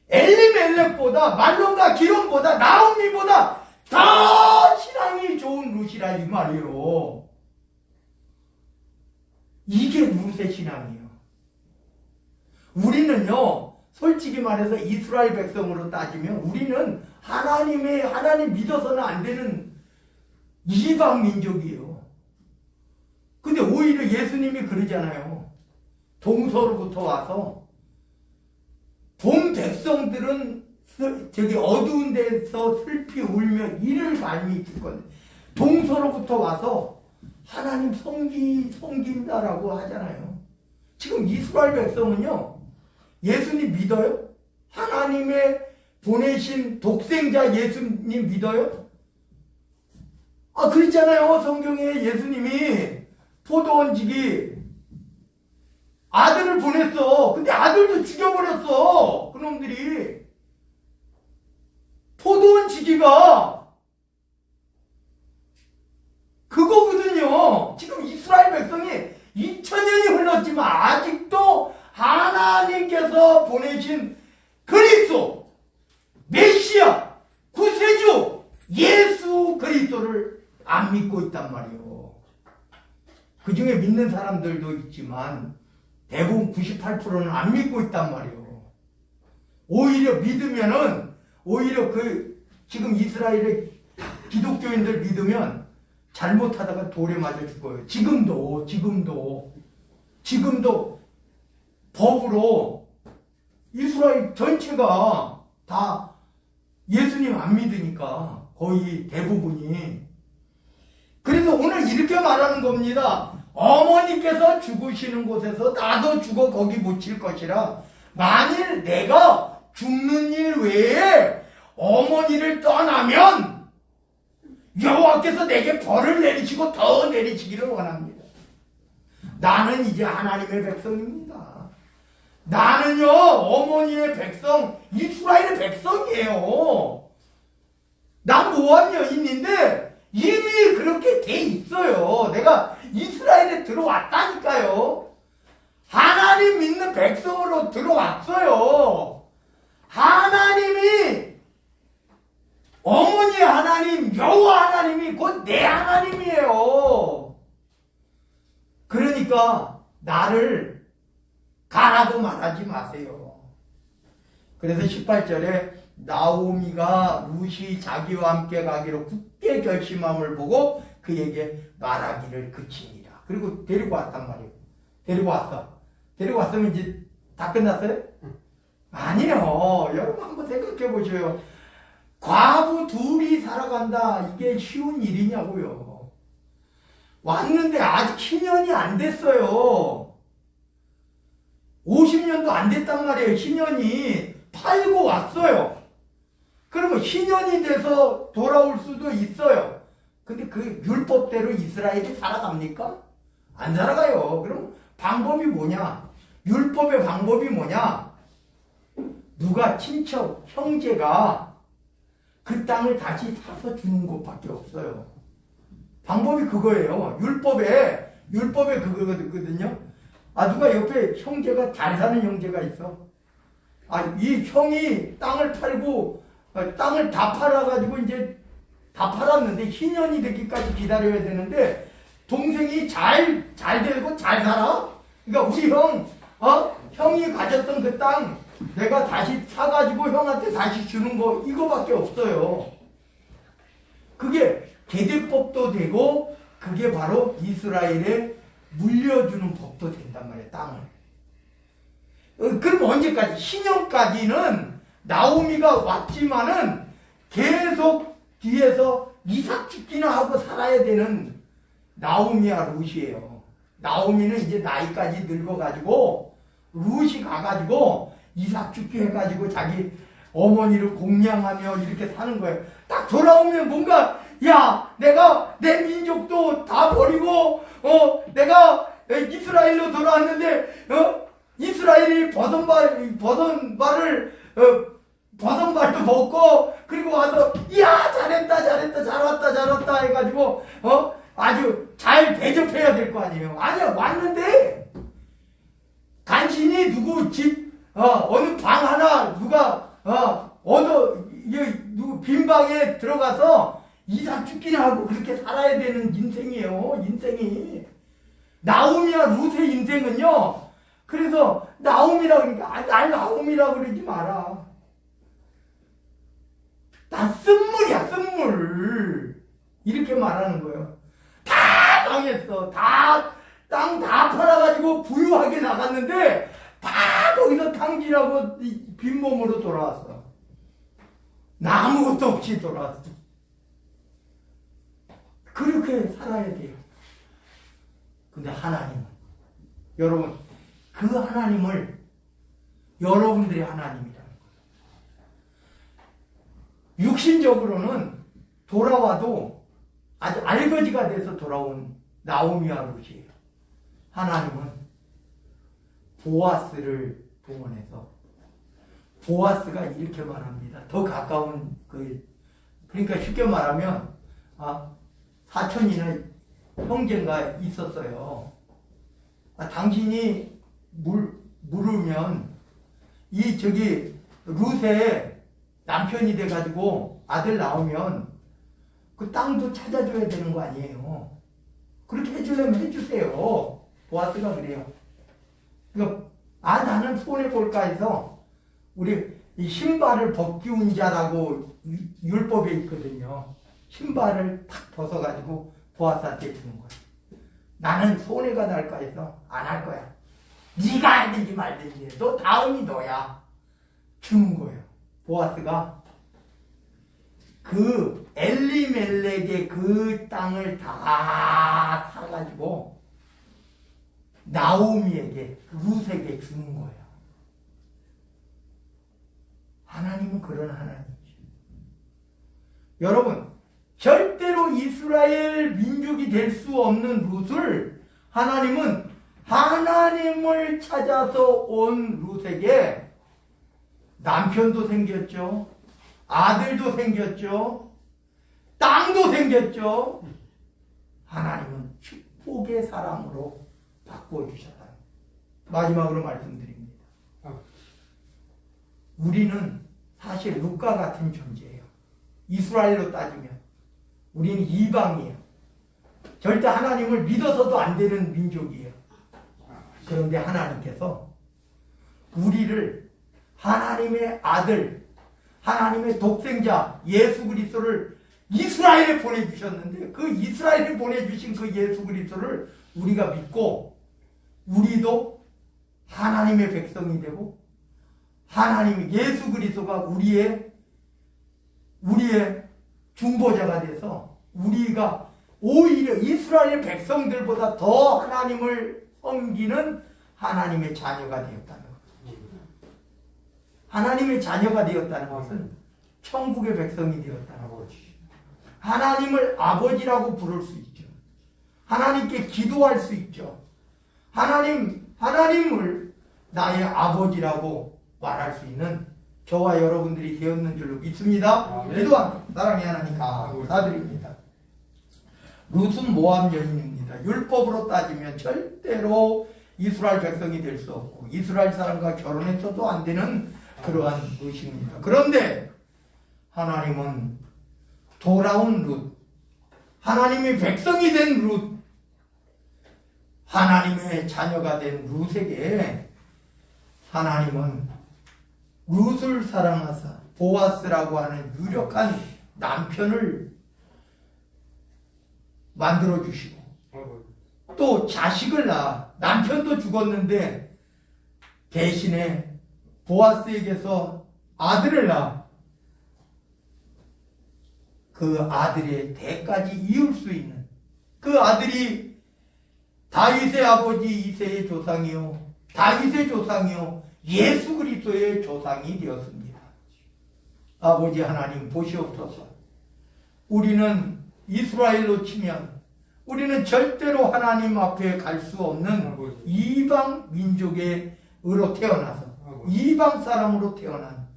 엘리멜렉보다 말론과 기론보다 나오미보다 더 신앙이 좋은 룻이라 이 말이에요. 이게 룻의 신앙이에요. 우리는요, 솔직히 말해서 이스라엘 백성으로 따지면 우리는 하나님 믿어서는 안 되는 이방 민족이에요. 근데 오히려 예수님이 그러잖아요. 동서로부터 와서 본 백성들은 저기 어두운 데서 슬피 울며 이를 말미칠 건데 동서로부터 와서 하나님 섬긴다라고 하잖아요. 지금 이스라엘 백성은요, 예수님 믿어요? 하나님의 보내신 독생자 예수님 믿어요? 그랬잖아요. 성경에 예수님이 포도원지기 아들을 보냈어. 근데 아들도 죽여버렸어. 그놈들이. 포도원 지기가 그거거든요. 지금 이스라엘 백성이 2000년이 흘렀지만 아직도 하나님께서 보내신 그리스도, 메시아, 구세주, 예수 그리스도를 안 믿고 있단 말이에요. 그 중에 믿는 사람들도 있지만 대부분 98%는 안 믿고 있단 말이에요. 오히려 믿으면은, 오히려 지금 이스라엘의 기독교인들 믿으면 잘못하다가 돌에 맞아 죽어요. 지금도 법으로 이스라엘 전체가 다 예수님 안 믿으니까 거의 대부분이. 그래서 오늘 이렇게 말하는 겁니다. 어머니께서 죽으시는 곳에서 나도 죽어 거기 묻힐 것이라. 만일 내가 죽는 일 외에 어머니를 떠나면 여호와께서 내게 벌을 내리시고 더 내리시기를 원합니다. 나는 이제 하나님의 백성입니다. 나는요, 어머니의 백성, 이스라엘의 백성이에요. 난 모함 여인인데 이미 그렇게 돼 있어요. 내가 이스라엘에 들어왔다니까요. 하나님 믿는 백성으로 들어왔어요. 하나님이, 어머니 하나님, 여호와 하나님이 곧 내 하나님이에요. 그러니까 나를 가라고 말하지 마세요. 그래서 18절에 나오미가 룻이 자기와 함께 가기로 굳게 결심함을 보고 그에게 말하기를 그치니라. 그리고 데리고 왔단 말이에요. 데리고 왔어. 데리고 왔으면 이제 다 끝났어요? 아니요. 여러분 한번 생각해 보셔요. 과부 둘이 살아간다. 이게 쉬운 일이냐고요. 왔는데 아직 신년이 안 됐어요. 50년도 안 됐단 말이에요. 신년이. 팔고 왔어요. 그러면 신년이 돼서 돌아올 수도 있어요. 근데 그 율법대로 이스라엘이 살아갑니까? 안 살아가요. 그럼 방법이 뭐냐? 율법의 방법이 뭐냐? 누가 친척, 형제가 그 땅을 다시 사서 주는 것밖에 없어요. 방법이 그거예요. 율법에 그거거든요. 누가 옆에 형제가 잘 사는 형제가 있어. 이 형이 땅을 팔고, 땅을 다 팔아가지고 이제 다 팔았는데 희년이 되기까지 기다려야 되는데 동생이 잘 되고 잘 살아? 그러니까 우리 형이 가졌던 그 땅 내가 다시 사가지고 형한테 다시 주는 거 이거밖에 없어요. 그게 계대법도 되고 그게 바로 이스라엘에 물려주는 법도 된단 말이에요. 땅을. 그럼 언제까지? 신년까지는 나오미가 왔지만은 계속 뒤에서 이삭 죽기나 하고 살아야 되는 나오미와 룻이에요. 나오미는 이제 나이까지 늙어가지고 룻이 가가지고 이삭 죽기 해가지고 자기 어머니를 공양하며 이렇게 사는 거예요. 딱 돌아오면 뭔가 내가 내 민족도 다 버리고 내가 이스라엘로 돌아왔는데 이스라엘이 버선발도 벗고 그리고 와서 잘했다 잘 왔다 해가지고 아주 잘 대접해야 될 거 아니에요. 아니야, 왔는데 간신히 누구 집 어느 방 하나 누가 누구 빈 방에 들어가서 이삭 죽기나 하고 그렇게 살아야 되는 인생이에요. 인생이. 나오미와 룻의 인생은요. 그래서 나오미라 그러니까 날 나오미라 그러지 마라. 나 쓴물이야, 쓴물. 이렇게 말하는 거예요. 다 망했어. 땅 다 팔아가지고 부유하게 나갔는데 다 거기서 탕진하고 빈몸으로 돌아왔어. 나 아무것도 없이 돌아왔어. 그렇게 살아야 돼요. 근데 하나님은, 여러분, 그 하나님을 여러분들이 하나님이라는 거예요. 육신적으로는 돌아와도 아주 알거지가 돼서 돌아온 나오미와 룻이에요. 하나님은 보아스를 동원해서 보아스가 이렇게 말합니다. 더 가까운 그러니까 쉽게 말하면 사촌이나 형제가 있었어요. 당신이 물으면 룻의 남편이 돼가지고 아들 나오면 그 땅도 찾아줘야 되는 거 아니에요. 그렇게 해주려면 해주세요. 보아스가 그래요. 그러니까 나는 손해볼까 해서 우리 이 신발을 벗기운 자라고 율법에 있거든요. 신발을 탁 벗어가지고 보아스한테 주는 거야. 나는 손해가 날까 해서 안 할 거야. 네가 해든지 말든지 너 다음이 너야. 주는 거예요. 보아스가 그 엘리멜렉의 그 땅을 다 사가지고 나오미에게 룻에게 주는 거예요. 하나님은 그런 하나님이죠. 여러분 절대로 이스라엘 민족이 될 수 없는 룻을 하나님은 하나님을 찾아서 온 룻에게 남편도 생겼죠. 아들도 생겼죠. 땅도 생겼죠. 하나님은 축복의 사람으로 바꿔주셨다. 마지막으로 말씀드립니다. 우리는 사실 룻과 같은 존재예요. 이스라엘로 따지면 우리는 이방이에요. 절대 하나님을 믿어서도 안 되는 민족이에요. 그런데 하나님께서 우리를 하나님의 아들, 하나님의 독생자 예수 그리스도를 이스라엘에 보내주셨는데 그 이스라엘에 보내주신 그 예수 그리스도를 우리가 믿고 우리도 하나님의 백성이 되고 하나님의 예수 그리스도가 우리의 중보자가 돼서 우리가 오히려 이스라엘 백성들보다 더 하나님을 섬기는 하나님의 자녀가 되었다는 것. 하나님의 자녀가 되었다는 것은 천국의 백성이 되었다는 거지. 하나님을 아버지라고 부를 수 있죠. 하나님께 기도할 수 있죠. 하나님을 나의 아버지라고 말할 수 있는 저와 여러분들이 되었는 줄로 믿습니다. 기도합니다. 사랑의 하나님 감사드립니다. 룻은 모압 여인입니다. 율법으로 따지면 절대로 이스라엘 백성이 될 수 없고 이스라엘 사람과 결혼했어도 안 되는 그러한 룻입니다. 그런데 하나님은 돌아온 룻, 하나님의 백성이 된 룻, 하나님의 자녀가 된 룻에게 하나님은 룻을 사랑하사 보아스라고 하는 유력한 남편을 만들어 주시고 또 자식을 낳아 남편도 죽었는데 대신에 보아스에게서 아들을 낳아 그 아들의 대까지 이을 수 있는 그 아들이 다윗의 아버지 이새의 조상이요 다윗의 조상이요 예수 그리스도의 조상이 되었습니다. 아버지 하나님 보시옵소서. 우리는 이스라엘로 치면 우리는 절대로 하나님 앞에 갈 수 없는 이방 민족의 으로 태어나서 이방 사람으로 태어난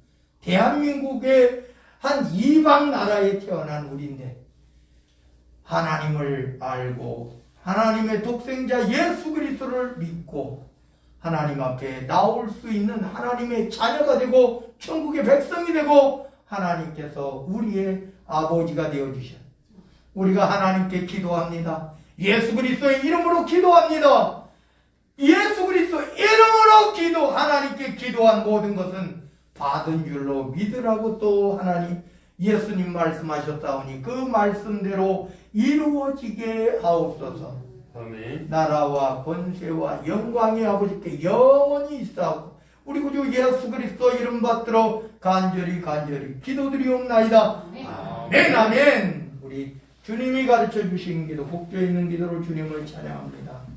대한민국의 한 이방 나라에 태어난 우리인데 하나님을 알고 하나님의 독생자 예수 그리스도를 믿고 하나님 앞에 나올 수 있는 하나님의 자녀가 되고 천국의 백성이 되고 하나님께서 우리의 아버지가 되어주셨습니다. 우리가 하나님께 기도합니다. 예수 그리스도의 이름으로 기도합니다. 예수 그리스도 이름으로 하나님께 기도한 모든 것은 받은 줄로 믿으라고 또 하나님 예수님 말씀하셨다오니 그 말씀대로 이루어지게 하옵소서. 아멘. 나라와 권세와 영광의 아버지께 영원히 있사옵고 우리 구주 예수 그리스도 이름 받들어 간절히 기도드리옵나이다. 아멘. 아멘. 우리 주님이 가르쳐 주신 기도, 복되어 있는 기도로 주님을 찬양합니다.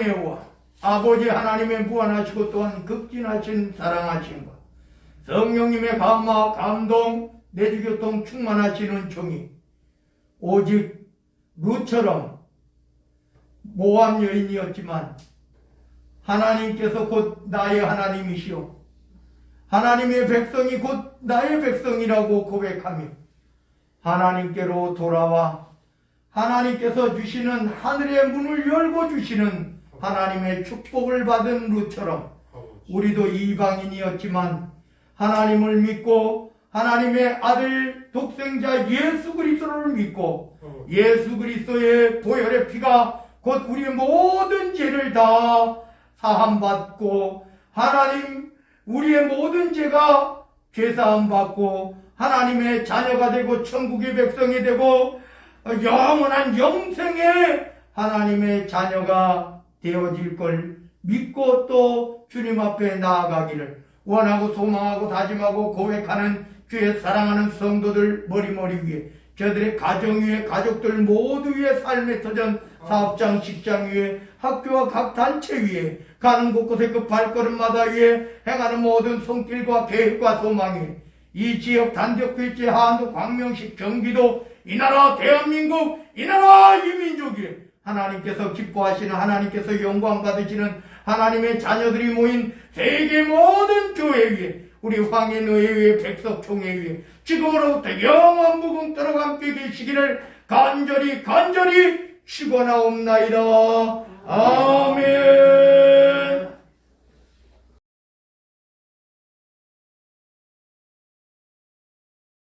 은혜와 아버지 하나님의 무한하시고 또한 극진하신 사랑하신 것, 성령님의 감화, 감동, 내주교통 충만하시는 종이 오직 룻처럼 모함 여인이었지만 하나님께서 곧 나의 하나님이시오, 하나님의 백성이 곧 나의 백성이라고 고백하며 하나님께로 돌아와 하나님께서 주시는 하늘의 문을 열고 주시는 하나님의 축복을 받은 룻처럼 우리도 이방인이었지만 하나님을 믿고 하나님의 아들 독생자 예수 그리스도를 믿고 예수 그리스도의 보혈의 피가 곧 우리의 모든 죄를 다 사함받고 하나님 우리의 모든 죄가 죄사함받고 하나님의 자녀가 되고 천국의 백성이 되고 영원한 영생의 하나님의 자녀가 되어질 걸 믿고 또 주님 앞에 나아가기를 원하고 소망하고 다짐하고 고백하는 주의 사랑하는 성도들 머리머리 위에 저들의 가정 위에 가족들 모두 위에 삶의 터전 사업장 직장 위에 학교와 각 단체 위에 가는 곳곳에 그 발걸음마다 위에 행하는 모든 손길과 계획과 소망 위에 이 지역 단적일제 한도 광명시 경기도 이 나라 대한민국 이 나라 이 민족이 하나님께서 기뻐하시는 하나님께서 영광 받으시는 하나님의 자녀들이 모인 세계 모든 교회 위에 우리 황해노예 위에 백석총회 위에 지금으로부터 영원 무궁토록 함께 계시기를 간절히 축원하옵나이다. 아멘.